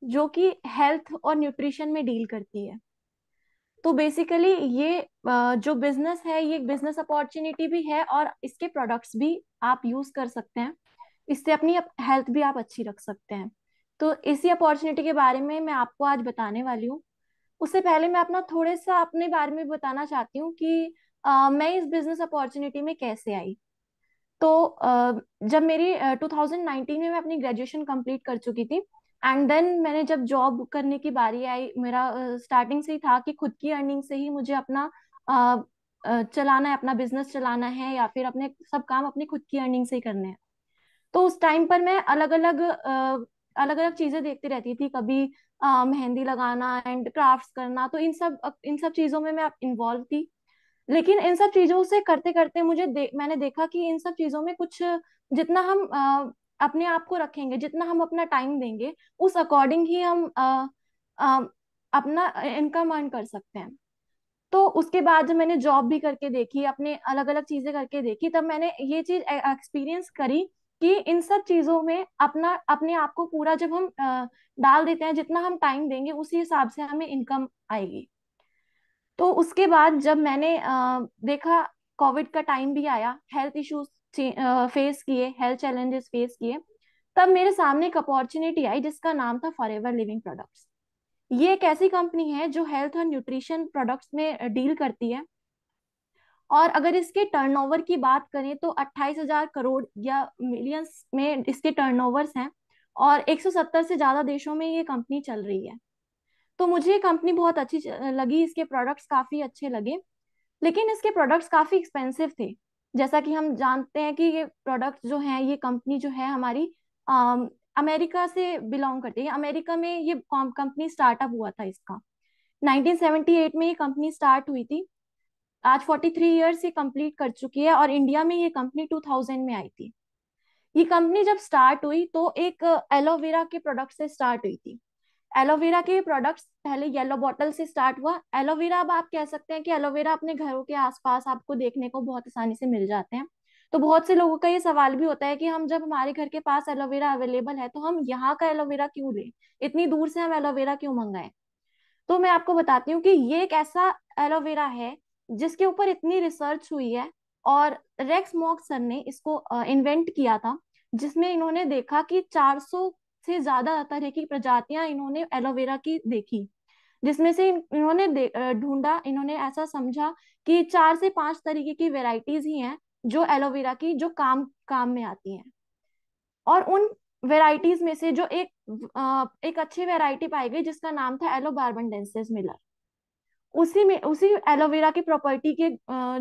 जो कि हेल्थ और न्यूट्रिशन में डील करती है। तो बेसिकली ये जो बिजनेस है ये एक बिजनेस अपॉर्चुनिटी भी है और इसके प्रोडक्ट्स भी आप यूज कर सकते हैं। इससे अपनी हेल्थ भी आप अच्छी रख सकते हैं। तो इसी अपॉर्चुनिटी के बारे में मैं आपको आज बताने वाली हूँ। उससे पहले मैं अपना थोड़ा सा अपने बारे में बताना चाहती हूँ कि मैं इस बिजनेस अपॉर्चुनिटी में कैसे आई। तो जब मेरी 2019 में मैं अपनी ग्रेजुएशन कंप्लीट कर चुकी थी एंड देन मैंने जब जॉब करने की बारी आई, मेरा स्टार्टिंग से ही था कि खुद की अर्निंग से ही मुझे अपना चलाना है, अपना बिजनेस चलाना है या फिर अपने सब काम अपनी खुद की अर्निंग से ही करने हैं। तो उस टाइम पर मैं अलग अलग चीजें देखती रहती थी। कभी मेहंदी लगाना एंड क्राफ्ट्स करना, तो इन सब चीजों में मैं इन्वॉल्व थी। लेकिन इन सब चीजों से करते करते मैंने देखा कि इन सब चीजों में कुछ जितना हम अपने आप को रखेंगे, जितना हम अपना टाइम देंगे, उस अकॉर्डिंग ही हम अ, अपना इनकम अर्न कर सकते हैं। तो उसके बाद जब मैंने जॉब भी करके देखी, अपने अलग अलग चीजें करके देखी, तब मैंने ये चीज एक्सपीरियंस करी कि इन सब चीजों में अपने आप को पूरा जब हम डाल देते हैं, जितना हम टाइम देंगे उसी हिसाब से हमें इनकम आएगी। तो उसके बाद जब मैंने देखा, कोविड का टाइम भी आया, हेल्थ इश्यूज फेस किए, हेल्थ चैलेंजेस फेस किए, तब मेरे सामने एक अपॉर्चुनिटी आई जिसका नाम था फॉरएवर लिविंग प्रोडक्ट्स। ये एक ऐसी कंपनी है जो हेल्थ और न्यूट्रिशन प्रोडक्ट्स में डील करती है। और अगर इसके टर्नओवर की बात करें तो 28,000 करोड़ या मिलियंस में इसके टर्नओवर्स हैं और 170 से ज्यादा देशों में ये कंपनी चल रही है। तो मुझे ये कंपनी बहुत अच्छी लगी, इसके प्रोडक्ट्स काफी अच्छे लगे। लेकिन इसके प्रोडक्ट्स काफी एक्सपेंसिव थे। जैसा कि हम जानते हैं कि ये प्रोडक्ट्स जो हैं, ये कंपनी जो है हमारी अमेरिका से बिलोंग करती है। अमेरिका में ये कंपनी स्टार्टअप हुआ था इसका। 1978 में ये कंपनी स्टार्ट हुई थी। आज 43 ईयर्स ये कंप्लीट कर चुकी है और इंडिया में ये कंपनी 2000 में आई थी। ये कंपनी जब स्टार्ट हुई तो एक एलोवेरा के प्रोडक्ट से स्टार्ट हुई थी। एलोवेरा के प्रोडक्ट्स पहले येलो बॉटल से स्टार्ट हुआ। एलोवेरा, अब आप कह सकते हैं कि एलोवेरा अपने घरों के आसपास आपको देखने को बहुत आसानी से मिल जाते हैं। तो बहुत से लोगों का ये सवाल भी होता है कि हम जब हमारे घर के पास एलोवेरा अवेलेबल है तो हम यहाँ का एलोवेरा क्यों लें, इतनी दूर से हम एलोवेरा क्यों मंगाएं। तो मैं आपको बताती हूँ कि ये एक ऐसा एलोवेरा है जिसके ऊपर इतनी रिसर्च हुई है और रेक्स मॉक सर ने इसको इन्वेंट किया था, जिसमें इन्होंने देखा कि 400 से ज्यादा तरह की प्रजातियां इन्होंने एलोवेरा की देखी, जिसमें से इन्होंने ढूंढा, इन्होंने ऐसा समझा कि 4 से 5 तरीके की वेराइटीज ही हैं जो एलोवेरा की जो काम काम में आती हैं। और उन वेराइटीज में से जो एक अच्छी वेराइटी पाई गई जिसका नाम था एलो बार्बनडेंसिस मिलर। उसी एलोवेरा की प्रॉपर्टी के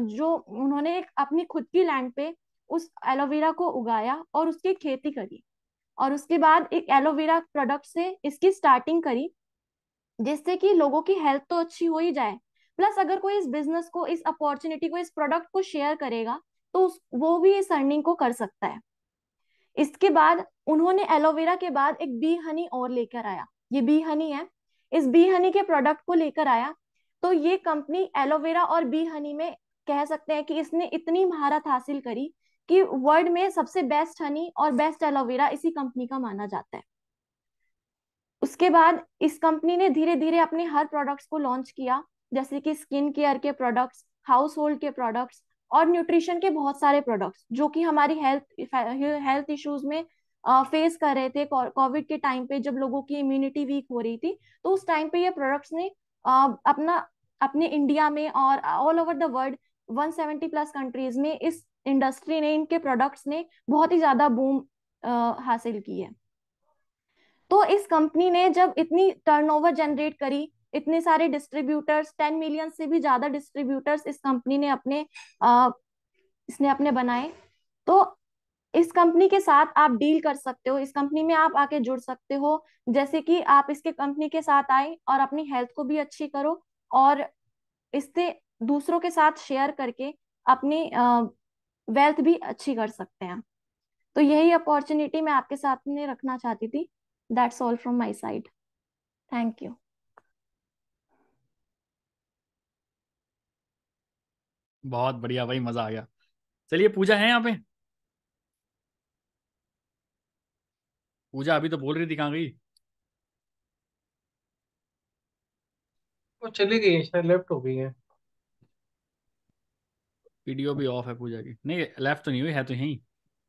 जो उन्होंने एक अपनी खुद की लैंड पे उस एलोवेरा को उगाया और उसकी खेती करी और उसके बाद एक एलोवेरा प्रोडक्ट से इसकी स्टार्टिंग करी, जिससे कि लोगों की हेल्थ तो अच्छी हो ही जाए, प्लस अगर कोई इस बिजनेस को, इस अपॉर्चुनिटी को, इस प्रोडक्ट को शेयर करेगा तो वो भी इस अर्निंग को कर सकता है। इसके बाद उन्होंने एलोवेरा के बाद एक बी हनी और लेकर आया। ये बी हनी है, इस बी हनी के प्रोडक्ट को लेकर आया। तो ये कंपनी एलोवेरा और बी हनी में कह सकते हैं कि इसने इतनी महारत हासिल करी कि वर्ल्ड में सबसे बेस्ट हनी और बेस्ट एलोवेरा इसी कंपनी का माना जाता है। उसके बाद इस कंपनी ने धीरे धीरे अपने हर प्रोडक्ट्स को लॉन्च किया, जैसे कि स्किन केयर के प्रोडक्ट्स, हाउस होल्ड के प्रोडक्ट्स और न्यूट्रिशन के बहुत सारे प्रोडक्ट्स जो कि हमारी हेल्थ इश्यूज में फेस कर रहे थे। कोविड के टाइम पे जब लोगों की इम्यूनिटी वीक हो रही थी, तो उस टाइम पे ये प्रोडक्ट्स ने अपने इंडिया में और all over the world 170 plus countries में इस इंडस्ट्री ने, इनके प्रोडक्ट्स ने बहुत ही ज्यादा बूम हासिल की है। तो इस कंपनी ने जब इतनी टर्नओवर जनरेट करी, इतने सारे डिस्ट्रीब्यूटर्स, 10 मिलियन से भी ज्यादा डिस्ट्रीब्यूटर्स इस कंपनी ने इसने अपने बनाए, तो इस कंपनी के साथ आप डील कर सकते हो, इस कंपनी में आप आके जुड़ सकते हो। जैसे कि आप इसके कंपनी के साथ आए और अपनी हेल्थ को भी अच्छी करो, और इससे दूसरों के साथ शेयर करके अपनी वेल्थ भी अच्छी कर सकते हैं। तो यही अपॉर्चुनिटी मैं आपके साथ में रखना चाहती थी। That's all from my side. Thank you. बहुत बढ़िया भाई, मजा आ गया। चलिए, पूजा है यहाँ पे? पूजा अभी तो बोल रही थी, कहाँ गई? वो चली गई है, शायद लेफ्ट हो गई है। वीडियो भी ऑफ है पूजा की। नहीं, लेफ्ट तो नहीं हुई, है तो यहीं।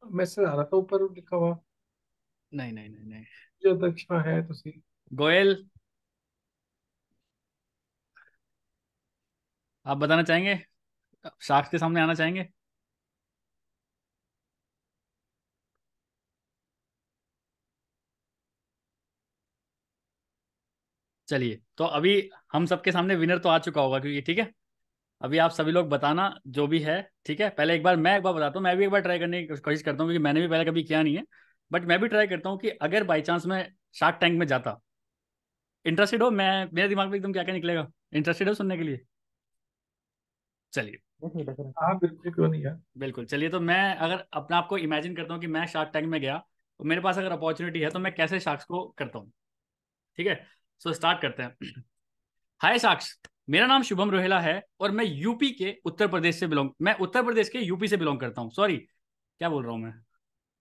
मैसेज आ रहा था ऊपर लिखा हुआ, नहीं नहीं नहीं नहीं। जो दक्षा है तो सी। गोयल, आप बताना चाहेंगे? साक्ष के सामने आना चाहेंगे? चलिए, तो अभी हम सबके सामने विनर तो आ चुका होगा, क्योंकि ठीक है, अभी आप सभी लोग बताना जो भी है। ठीक है, पहले मैं एक बार बताता हूँ, मैं भी एक बार ट्राई करने की कोशिश करता हूँ, क्योंकि मैंने भी पहले कभी किया नहीं है। बट मैं भी ट्राई करता हूँ कि अगर बाई चांस मैं शार्क टैंक में जाता। इंटरेस्टेड हो? मैं मेरे दिमाग में एकदम क्या क्या निकलेगा, इंटरेस्टेड हो सुनने के लिए? चलिए, हाँ बिल्कुल, क्यों नहीं यार। बिल्कुल। चलिए, तो मैं अगर अपने आप को इमेजिन करता हूँ कि मैं शार्क टैंक में गया, तो मेरे पास अगर अपॉर्चुनिटी है तो मैं कैसे शार्क्स को करता हूँ। ठीक है, सो स्टार्ट करते हैं। हाय साक्ष, मेरा नाम शुभम रोहेला है और मैं यूपी के उत्तर प्रदेश से मैं उत्तर प्रदेश के यूपी से बिलोंग करता हूँ। सॉरी, क्या बोल रहा हूँ मैं?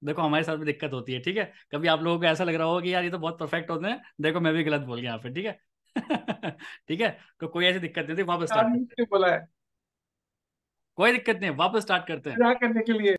देखो, हमारे साथ भी दिक्कत होती है। ठीक है, कभी आप लोगों को ऐसा लग रहा होगा कि यार ये तो बहुत परफेक्ट होते हैं, देखो मैं भी गलत बोल गया यहाँ पे। ठीक है। ठीक है, तो कोई ऐसी दिक्कत नहीं होती, वापस स्टार्ट करते हैं। क्यों बोला है? कोई दिक्कत नहीं है, वापस स्टार्ट करते हैं। क्या करने के लिए?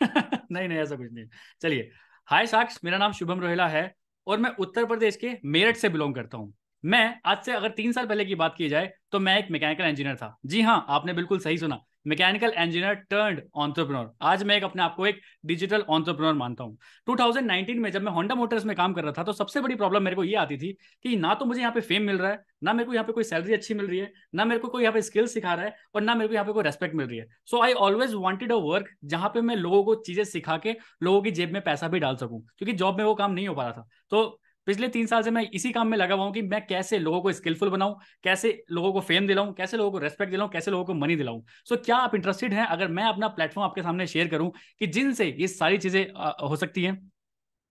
नहीं नहीं, ऐसा कुछ नहीं। चलिए, हाय साक्ष, मेरा नाम शुभम रोहेला है और मैं उत्तर प्रदेश के मेरठ से बिलोंग करता हूँ। मैं आज से अगर 3 साल पहले की बात की जाए तो मैं एक मैकेनिकल इंजीनियर था। जी हाँ, आपने बिल्कुल सही सुना, मैकेनिकल इंजीनियर टर्न्ड एंटरप्रेन्योर। आज मैं अपने आप को एक डिजिटल एंटरप्रेन्योर मानता हूँ। 2019 में जब मैं होंडा मोटर्स में काम कर रहा था, तो सबसे बड़ी प्रॉब्लम मेरे को ये आती थी कि ना तो मुझे यहाँ पे फेम मिल रहा है, ना मेरे को यहाँ पे कोई सैलरी अच्छी मिल रही है, ना मेरे को कोई यहाँ पे स्किल सिखा रहा है, और ना मेरे को यहाँ पे कोई रेस्पेक्ट मिल रही है। So I always wanted a work जहाँ पे मैं लोगों को चीजें सिखा के लोगों की जेब में पैसा भी डाल सकूं, क्योंकि जॉब में वो काम नहीं हो पा रहा था। तो पिछले 3 साल से मैं इसी काम में लगा हुआ हूँ कि मैं कैसे लोगों को स्किलफुल बनाऊं, कैसे लोगों को फेम दिलाऊं, कैसे लोगों को रेस्पेक्ट दिलाऊं, कैसे लोगों को मनी दिलाऊं। सो क्या आप इंटरेस्टेड हैं अगर मैं अपना प्लेटफॉर्म आपके सामने शेयर करूं कि जिनसे ये सारी चीजें हो सकती हैं?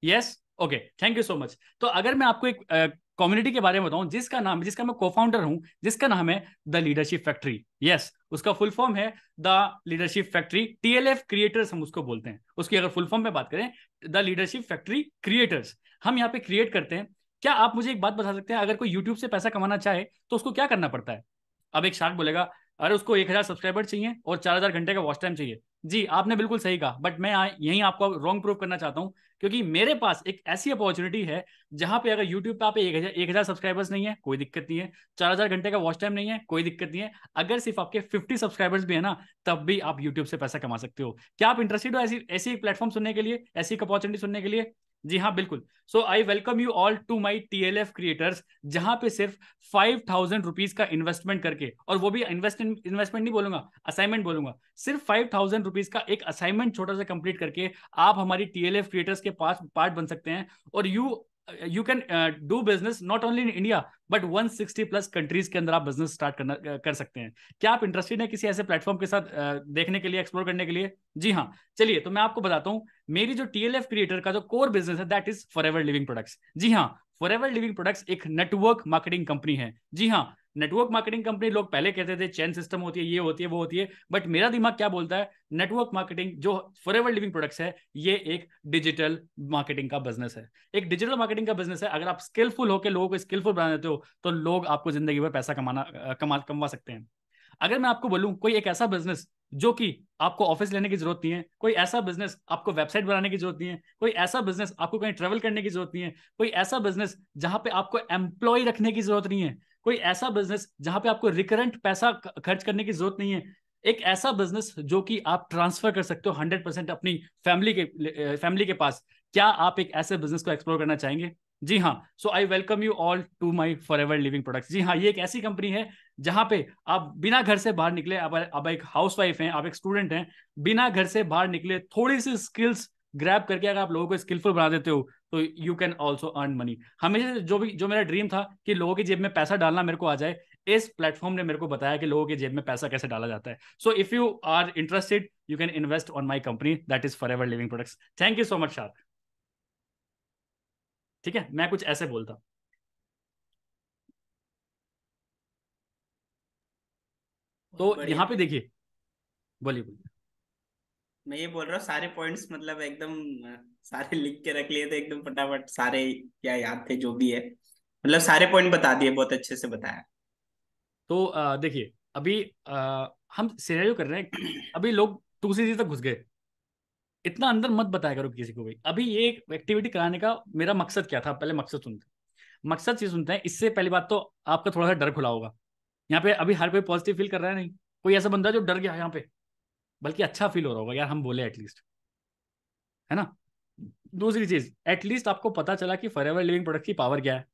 Yes, okay, thank you so much. तो अगर मैं आपको एक कम्युनिटी के बारे में बताऊं जिसका मैं को-फाउंडर हूं, जिसका नाम है द लीडरशिप फैक्ट्री। यस, उसका फुल फॉर्म है the leadership factory, TLF creators हम उसको बोलते हैं। उसकी अगर फुल फॉर्म में बात करें, द लीडरशिप फैक्ट्री क्रिएटर्स, हम यहाँ पे क्रिएट करते हैं। क्या आप मुझे एक बात बता सकते हैं, अगर कोई यूट्यूब से पैसा कमाना चाहे तो उसको क्या करना पड़ता है? अब एक शार्क बोलेगा, अरे उसको 1,000 सब्सक्राइबर चाहिए और 4,000 घंटे का वॉच टाइम चाहिए। जी, आपने बिल्कुल सही कहा, बट मैं यहीं आपको रॉन्ग प्रूव करना चाहता हूं, क्योंकि मेरे पास एक ऐसी अपॉर्चुनिटी है जहां पे अगर यूट्यूब पे आप 1,000 सब्सक्राइबर्स नहीं है, कोई दिक्कत नहीं है, 4,000 घंटे का वॉच टाइम नहीं है, कोई दिक्कत नहीं है, अगर सिर्फ आपके 50 सब्सक्राइबर्स भी है ना, तब भी आप यूट्यूब से पैसा कमा सकते हो। क्या आप इंटरेस्टेड हो ऐसी ऐसी प्लेटफॉर्म सुनने के लिए, ऐसी अपॉर्चुनिटी सुनने के लिए? जी हाँ, बिल्कुल। So I welcome you all to my TLF creators, जहां पे सिर्फ 5,000 रुपीज का इन्वेस्टमेंट करके, और वो भी इन्वेस्टमेंट नहीं बोलूंगा, असाइनमेंट बोलूंगा, सिर्फ 5,000 रुपीज का एक असाइनमेंट छोटा सा कंप्लीट करके आप हमारी TLF क्रिएटर्स के पास पार्ट बन सकते हैं। और you can do business not only in India but 160 plus countries के अंदर आप बिजनेस स्टार्ट कर सकते हैं। क्या आप इंटरेस्टेड हैं किसी ऐसे प्लेटफॉर्म के साथ देखने के लिए, एक्सप्लोर करने के लिए? जी हाँ, चलिए, तो मैं आपको बताता हूं, मेरी जो TLF क्रिएटर का जो कोर बिजनेस है, that is forever living products. जी हाँ, फॉरएवर लिविंग प्रोडक्ट्स एक नेटवर्क मार्केटिंग कंपनी है। जी हाँ, नेटवर्क मार्केटिंग कंपनी, लोग पहले कहते थे चेन सिस्टम होती है, ये होती है, वो होती है, बट मेरा दिमाग क्या बोलता है, नेटवर्क मार्केटिंग जो फॉरएवर लिविंग प्रोडक्ट्स है, ये एक डिजिटल मार्केटिंग का बिजनेस है। एक डिजिटल मार्केटिंग का बिजनेस है। अगर आप स्किलफुल होकर लोगों को स्किलफुल बना देते हो तो लोग आपको जिंदगी भर पैसा कमा सकते हैं। अगर मैं आपको बोलूं कोई एक ऐसा बिजनेस जो कि आपको ऑफिस लेने की जरूरत नहीं है, कोई ऐसा बिजनेस आपको वेबसाइट बनाने की जरूरत नहीं है, कोई ऐसा बिजनेस आपको कहीं ट्रेवल करने की जरूरत नहीं है, कोई ऐसा बिजनेस जहां पे आपको एम्प्लॉय रखने की जरूरत नहीं है, कोई ऐसा बिजनेस जहां पे आपको रिकरेंट पैसा खर्च करने की जरूरत नहीं है, एक ऐसा बिजनेस जो कि आप ट्रांसफर कर सकते हो 100% अपनी फैमिली के पास, क्या आप एक ऐसे बिजनेस को एक्सप्लोर करना चाहेंगे? जी हाँ, so I welcome you all to my forever living products. जी हाँ, ये एक ऐसी कंपनी है जहां पे आप बिना घर से बाहर निकले, आप एक हाउसवाइफ हैं, आप एक स्टूडेंट हैं, बिना घर से बाहर निकले थोड़ी सी स्किल्स ग्रैब करके अगर आप लोगों को स्किलफुल बना देते हो तो you can also earn money. हमेशा जो मेरा ड्रीम था कि लोगों की जेब में पैसा डालना मेरे को आ जाए, इस प्लेटफॉर्म ने मेरे को बताया कि लोगों की जेब में पैसा कैसे डाला जाता है। So if you are interested you can invest on my company, that is forever living Products. Thank you so much shark. ठीक है, मैं कुछ ऐसे बोलता। तो बढ़िया। यहाँ पे देखिए, बोलिए बोलिए। मैं ये बोल रहा हूँ सारे पॉइंट्स मतलब एकदम सारे लिख के रख लिए थे एकदम फटाफट, सारे क्या याद थे जो भी है, मतलब सारे पॉइंट बता दिए, बहुत अच्छे से बताया। तो देखिए अभी हम सिनेरियो कर रहे हैं, अभी लोग दूसरी चीज तक घुस गए, इतना अंदर मत बताया करो किसी को भी। अभी ये एक एक्टिविटी कराने का मेरा मकसद क्या था, पहले मकसद सुनते हैं। मकसद चीज सुनते हैं, इससे पहली बात तो आपका थोड़ा सा डर खुला होगा। यहाँ पे अभी हर कोई पॉजिटिव फील कर रहा है नहीं, कोई ऐसा बंदा है जो डर गया यहाँ पे, बल्कि अच्छा फील हो रहा होगा यार हम बोले एटलीस्ट, है ना। दूसरी चीज, एटलीस्ट आपको पता चला कि फॉरएवर लिविंग प्रोडक्ट की पावर क्या है।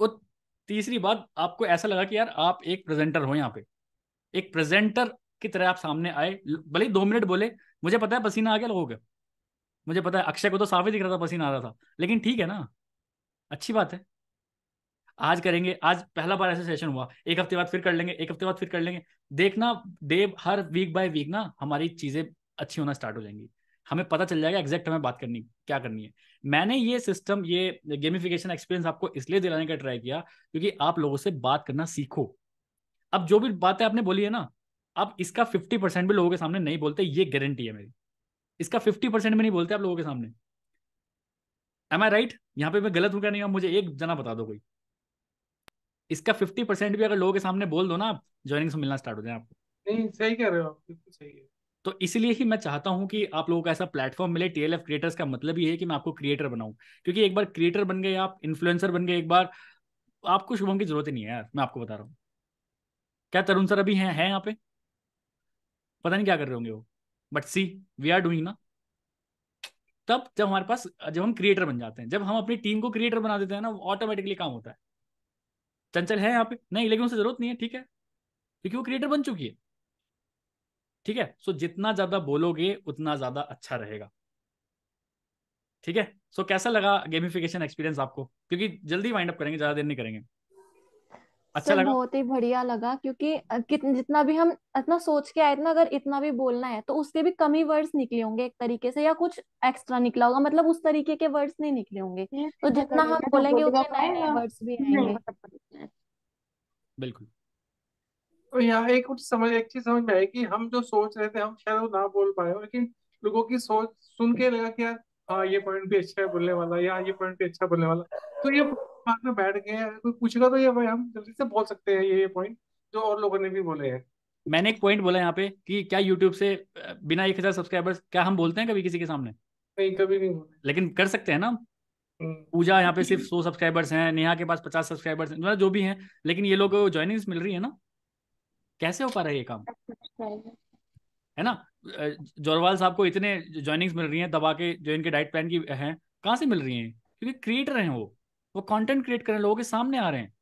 और तीसरी बात, आपको ऐसा लगा कि यार आप एक प्रेजेंटर हो यहाँ पे, एक प्रेजेंटर की तरह आप सामने आए, भले ही 2 मिनट बोले। मुझे पता है पसीना आ गया लोगों का, मुझे पता है अक्षय को तो साफ ही दिख रहा था पसीना आ रहा था, लेकिन ठीक है ना, अच्छी बात है। आज करेंगे, आज पहला बार ऐसा सेशन हुआ, एक हफ्ते बाद फिर कर लेंगे, एक हफ्ते बाद फिर कर लेंगे। देखना डे, हर वीक बाय वीक ना हमारी चीजें अच्छी होना स्टार्ट हो जाएंगी, हमें पता चल जाएगा एग्जैक्ट हमें बात करनी क्या करनी है। मैंने ये सिस्टम, ये गेमिफिकेशन एक्सपीरियंस आपको इसलिए दिलाने का ट्राई किया क्योंकि आप लोगों से बात करना सीखो। अब जो भी बातें आपने बोली है ना, आप इसका 50% भी लोगों के सामने नहीं बोलते, ये गारंटी है मेरी। इसका 50% भी नहीं बोलते आप लोगों के सामने। एम आई राइट? यहाँ पे मैं गलत हूँ क्या? नहीं, आप मुझे एक जना बता दो कोई। इसका 50% भी अगर लोगों के सामने बोल दो ना, आप ज्वाइनिंग से मिलना स्टार्ट हो जाए आपको। नहीं, सही कह रहे हो आप, बिल्कुल सही है। तो इसलिए ही मैं चाहता हूं कि आप लोगों को ऐसा प्लेटफॉर्म मिले। टीएलएफ क्रिएटर्स का मतलब ये है कि मैं आपको क्रिएटर बनाऊं, क्योंकि एक बार क्रिएटर बन गए, आप इन्फ्लुएंसर बन गए एक बार, आपको शुभम की जरूरत ही नहीं है यार, मैं आपको बता रहा हूँ। क्या तरुण सर अभी हैं यहाँ पे? पता नहीं क्या कर रहे होंगे वो, but see we are doing ना। तब जब हमारे पास, जब हम क्रिएटर बन जाते हैं, जब हम अपनी टीम को क्रिएटर बना देते हैं ना, ऑटोमेटिकली काम होता है। चंचल है यहाँ पे? नहीं, लेकिन उसे जरूरत नहीं है, ठीक है, क्योंकि वो क्रिएटर बन चुकी है। ठीक है, सो जितना ज्यादा बोलोगे उतना ज्यादा अच्छा रहेगा। ठीक है, सो कैसा लगा गेमिफिकेशन एक्सपीरियंस आपको? क्योंकि जल्दी वाइंड अप करेंगे, ज्यादा देर नहीं करेंगे। अच्छा सर लगा? बहुत ही बढ़िया लगा, क्योंकि जितना भी हम इतना सोच के आए थे ना, अगर इतना भी बोलना है तो उसके भी कम ही वर्ड्स निकले होंगे एक तरीके से, या कुछ एक्स्ट्रा निकला होगा, मतलब उस तरीके के वर्ड्स नहीं निकले होंगे। तो जितना हम बोलेंगे उतने नए नए वर्ड्स भी आएंगे। बिल्कुल। तो यहाँ एक चीज समझ में आई कि हम जो सोच रहे थे हम शायद वो ना बोल पाए, लेकिन लोगों की सोच सुन के लगा कि यार हाँ ये पॉइंट भी अच्छा है बोलने वाला, या ये पॉइंट भी अच्छा बोलने वाला। तो ये दिमाग में बैठ गए, कोई पूछेगा तो ये भाई हम जल्दी से बोल सकते हैं ये पॉइंट जो और लोगों ने भी बोले हैं। मैंने एक पॉइंट बोला यहाँ पे कि क्या यूट्यूब से बिना 1,000 सब्सक्राइबर्स, क्या हम बोलते हैं कभी किसी के सामने? नहीं, कभी नहीं बोले। लेकिन कर सकते हैं ना। हम्म। पूजा यहाँ पे सिर्फ 100 सब्सक्राइबर्स हैं, नेहा के पास 50 सब्सक्राइबर्स हैं, मतलब जो भी हैं, लेकिन ये लोग ज्वाइनिंग्स मिल रही है ना। कैसे हो पा रहा है ये काम, है ना? जोरवाल साहब को इतने ज्वाइनिंग्स मिल रही हैं दबा के, जो इनके डाइट प्लान की हैं, कहाँ से मिल रही हैं? क्योंकि क्रिएटर हैं वो कंटेंट क्रिएट कर रहे हैं, लोगों के सामने आ रहे हैं।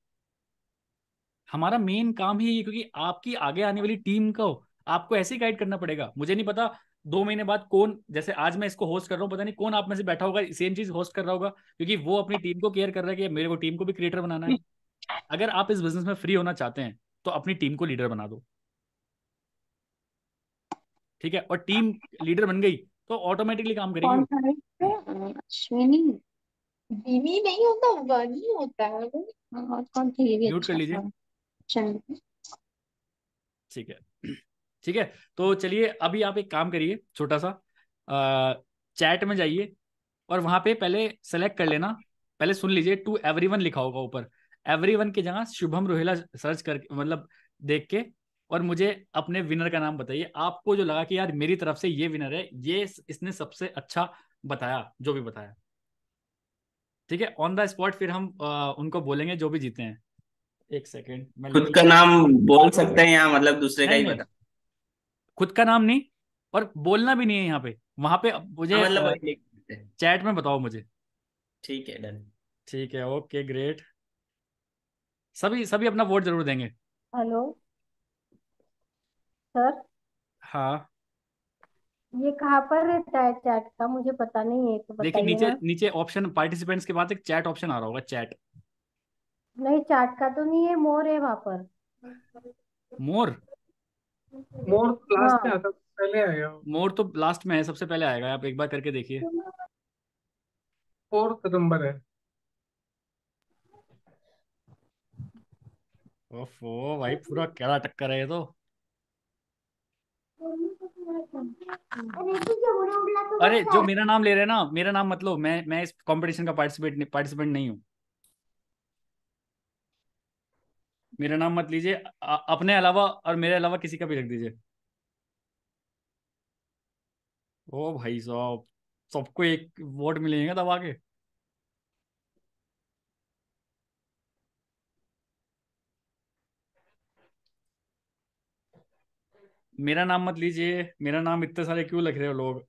हमारा मेन काम ही ये, क्योंकि आपकी आगे आने वाली टीम को आपको ऐसे गाइड करना पड़ेगा। मुझे नहीं पता 2 महीने बाद कौन, जैसे आज मैं इसको होस्ट कर रहा हूँ, पता नहीं कौन आप में से बैठा होगा सेम चीज होस्ट कर रहा होगा, क्योंकि वो अपनी टीम को केयर कर रहा है कि मेरे को टीम को भी क्रिएटर बनाना है। अगर आप इस बिजनेस में फ्री होना चाहते हैं तो अपनी टीम को लीडर बना दो। ठीक है, और टीम लीडर बन गई तो ऑटोमेटिकली काम करेगी कौन वो। सा है? अश्विनी। बीवी नहीं होता, बनी होता है वो। और कौन सी, ये भी म्यूट कर अच्छा लीजिए। था। चल। ठीक है। ठीक है, तो चलिए अभी आप एक काम करिए छोटा सा, चैट में जाइए और वहां पे पहले सेलेक्ट कर लेना, पहले सुन लीजिए, टू एवरीवन लिखा होगा ऊपर, एवरीवन की जगह शुभम रोहिला सर्च करके, मतलब देख के, और मुझे अपने विनर का नाम बताइए। आपको जो लगा कि यार मेरी तरफ से ये विनर है, ये इसने सबसे अच्छा बताया जो भी बताया। ठीक है, ऑन द स्पॉट फिर हम उनको बोलेंगे जो भी जीते हैं। एक सेकेंड मैं खुद लिख, का नाम बोल सकते हैं या मतलब दूसरे का नहीं ही नहीं, बता? खुद का नाम नहीं, और बोलना भी नहीं है यहाँ पे, वहां पे हाँ मुझे मतलब वही लिख सकते हैं। चैट में बताओ मुझे। ठीक है, डन। ठीक है, ओके ग्रेट। सभी सभी अपना वोट जरूर देंगे। हेलो सर, हाँ, ये कहाँ पर रहता है चैट का? मुझे पता नहीं है, तो देखिए बताइए नीचे ना। नीचे ऑप्शन पार्टिसिपेंट्स के बाद एक चैट ऑप्शन आ रहा होगा, चैट। नहीं, चैट का तो नहीं है, मोर है वहां पर। मोर? मोर लास्ट में हाँ। आता, पहले आएगा। मोर तो लास्ट में है, सबसे पहले आएगा, आप एक बार करके देखिए। 4 नंबर है। ओफो भाई, पूरा कैड़ा टक्कर है ये तो। अरे जो मेरा नाम ले रहे हैं ना, मेरा नाम मत लो, मैं इस कंपटीशन का पार्टिसिपेंट नहीं हूँ। मेरा नाम मत लीजिए, अपने अलावा और मेरे अलावा किसी का भी रख दीजिए। ओ भाई साहब, सबको एक वोट मिलेगा दबा के। मेरा नाम मत लीजिए, मेरा नाम इतने सारे क्यों लिख रहे हो लोग?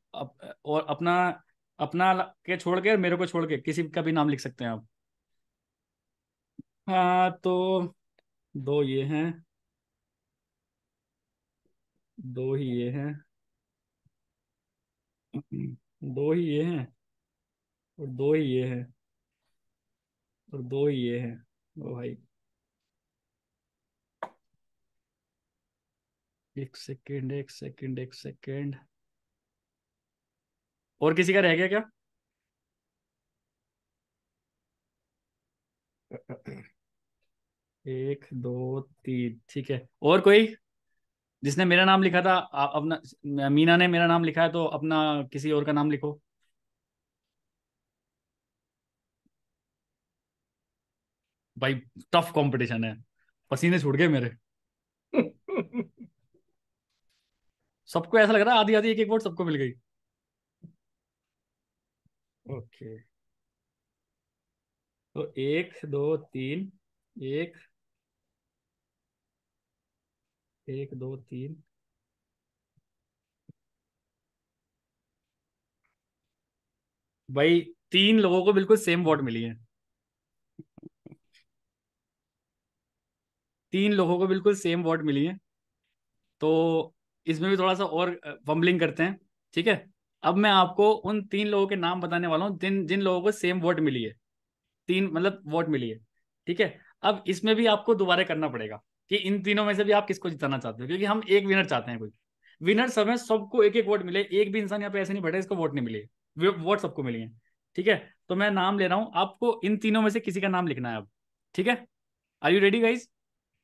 और अपना अपना के छोड़ के, मेरे को छोड़ के किसी का भी नाम लिख सकते हैं आप। हाँ तो दो ये हैं, दो ही ये हैं, दो ही ये हैं, और दो ही ये हैं, और दो ही ये हैं। ओ भाई, एक सेकेंड, एक सेकेंड, एक सेकेंड। और किसी का रह गया क्या? एक दो तीन, ठीक है। और कोई जिसने मेरा नाम लिखा था, अपना मीना ने मेरा नाम लिखा है तो अपना किसी और का नाम लिखो। भाई टफ कंपटीशन है, पसीने छूट गए मेरे। सबको ऐसा लग रहा है आधी आधी एक एक वोट सबको मिल गई। ओके, तो एक दो तीन, एक, एक दो तीन। भाई तीन लोगों को बिल्कुल सेम वोट मिली है, तीन लोगों को बिल्कुल सेम वोट मिली है। तो इसमें भी थोड़ा सा और फंबलिंग करते हैं, ठीक है। अब मैं आपको उन तीन लोगों के नाम बताने वाला हूँ जिन जिन लोगों को सेम वोट मिली है, तीन मतलब वोट मिली है, ठीक है। अब इसमें भी आपको दोबारा करना पड़ेगा कि इन तीनों में से भी आप किसको जिताना चाहते हो, क्योंकि हम एक विनर चाहते हैं, कोई विनर सब है, सबको एक एक वोट मिले। एक भी इंसान यहाँ पे ऐसे नहीं बैठा इसको वोट नहीं मिले, वोट सबको मिली है, ठीक है। तो मैं नाम ले रहा हूँ, आपको इन तीनों में से किसी का नाम लिखना है अब, ठीक है। Are you ready guys?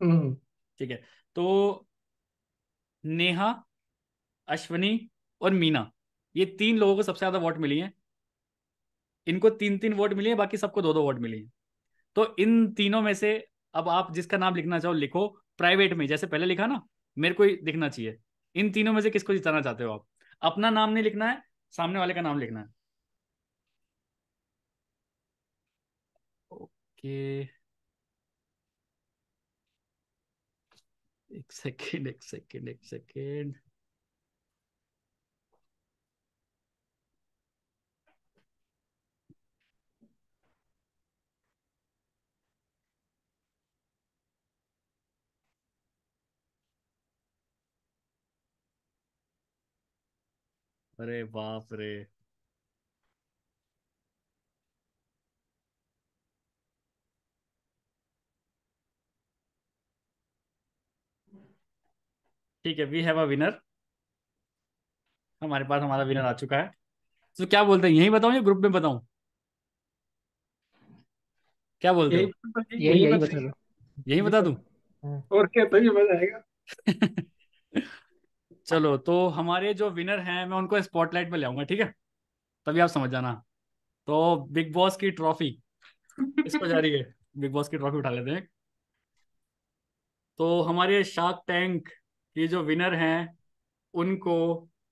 Hmm. ठीक है, तो नेहा, अश्वनी और मीना, ये तीन लोगों को सबसे ज्यादा वोट मिली है। इनको तीन तीन वोट मिली है, बाकी सबको दो दो वोट मिली है। तो इन तीनों में से अब आप जिसका नाम लिखना चाहो लिखो, प्राइवेट में जैसे पहले लिखा ना, मेरे को ही दिखना चाहिए। इन तीनों में से किसको जिताना चाहते हो आप? अपना नाम नहीं लिखना है, सामने वाले का नाम लिखना है। ओके, एक सेकेंड, एक सेकेंड, एक सेकेंड। अरे बाप रे, ठीक है, वी हैव अ विनर। हमारे पास हमारा विनर आ चुका है। तो क्या बोलते हैं, यही बताऊं या ग्रुप में बताऊं? क्या बोलते यही हो? यही यही यही बता बताइए। दो। यही बता दूं? हाँ। और क्या, तभी मजा आएगा। चलो, तो हमारे जो विनर हैं मैं उनको स्पॉटलाइट में ले आऊंगा, ठीक है, तभी आप समझ जाना। तो बिग बॉस की ट्रॉफी इसको जा रही है, बिग बॉस की ट्रॉफी उठा लेते हैं। तो हमारे शार्क टैंक के जो विनर हैं उनको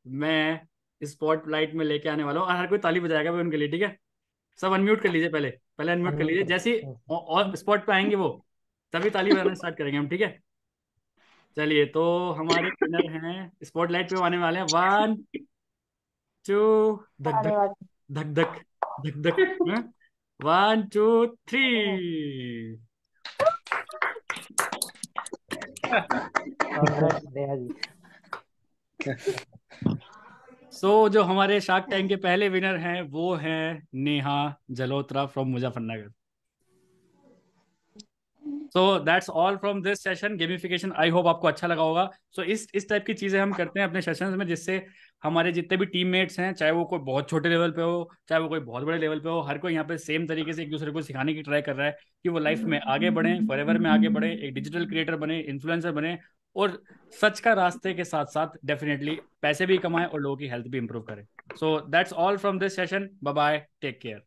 मैं स्पॉटलाइट में लेके आने वाला हूँ, और हर कोई ताली बजाएगा भाई उनके लिए, ठीक है। सब अनम्यूट कर लीजिए, पहले पहले अनम्यूट कर अनम्यूट लीजिए, कर जैसे दो। और स्पॉट पे आएंगे वो, तभी ताली बजाना स्टार्ट करेंगे हम, ठीक है। चलिए, तो हमारे विनर हैं, स्पॉटलाइट पे आने वाले हैं। वन, टू, धक धक, अरे वाह। धक धक, धक धक, हाँ? 1 2 3। नेहा जी। जो हमारे शार्क टैंक के पहले विनर हैं वो हैं Neha Jalotra from Muzaffarnagar. So that's all from this session gamification. I hope आपको अच्छा लगा होगा। इस टाइप की चीजें हम करते हैं अपने सेशंस में, जिससे हमारे जितने भी टीममेट्स हैं, चाहे वो कोई बहुत छोटे लेवल पे हो, चाहे वो कोई बहुत बड़े लेवल पे हो, हर कोई यहाँ पे सेम तरीके से एक दूसरे को सिखाने की ट्राई कर रहा है कि वो लाइफ में आगे बढ़े, फॉरएवर में आगे बढ़े, एक डिजिटल क्रिएटर बने, इन्फ्लुएंसर बने, और सच का रास्ते के साथ साथ डेफिनेटली पैसे भी कमाएं और लोगों की हेल्थ भी इंप्रूव करें। So that's all from this session. Bye bye, take care.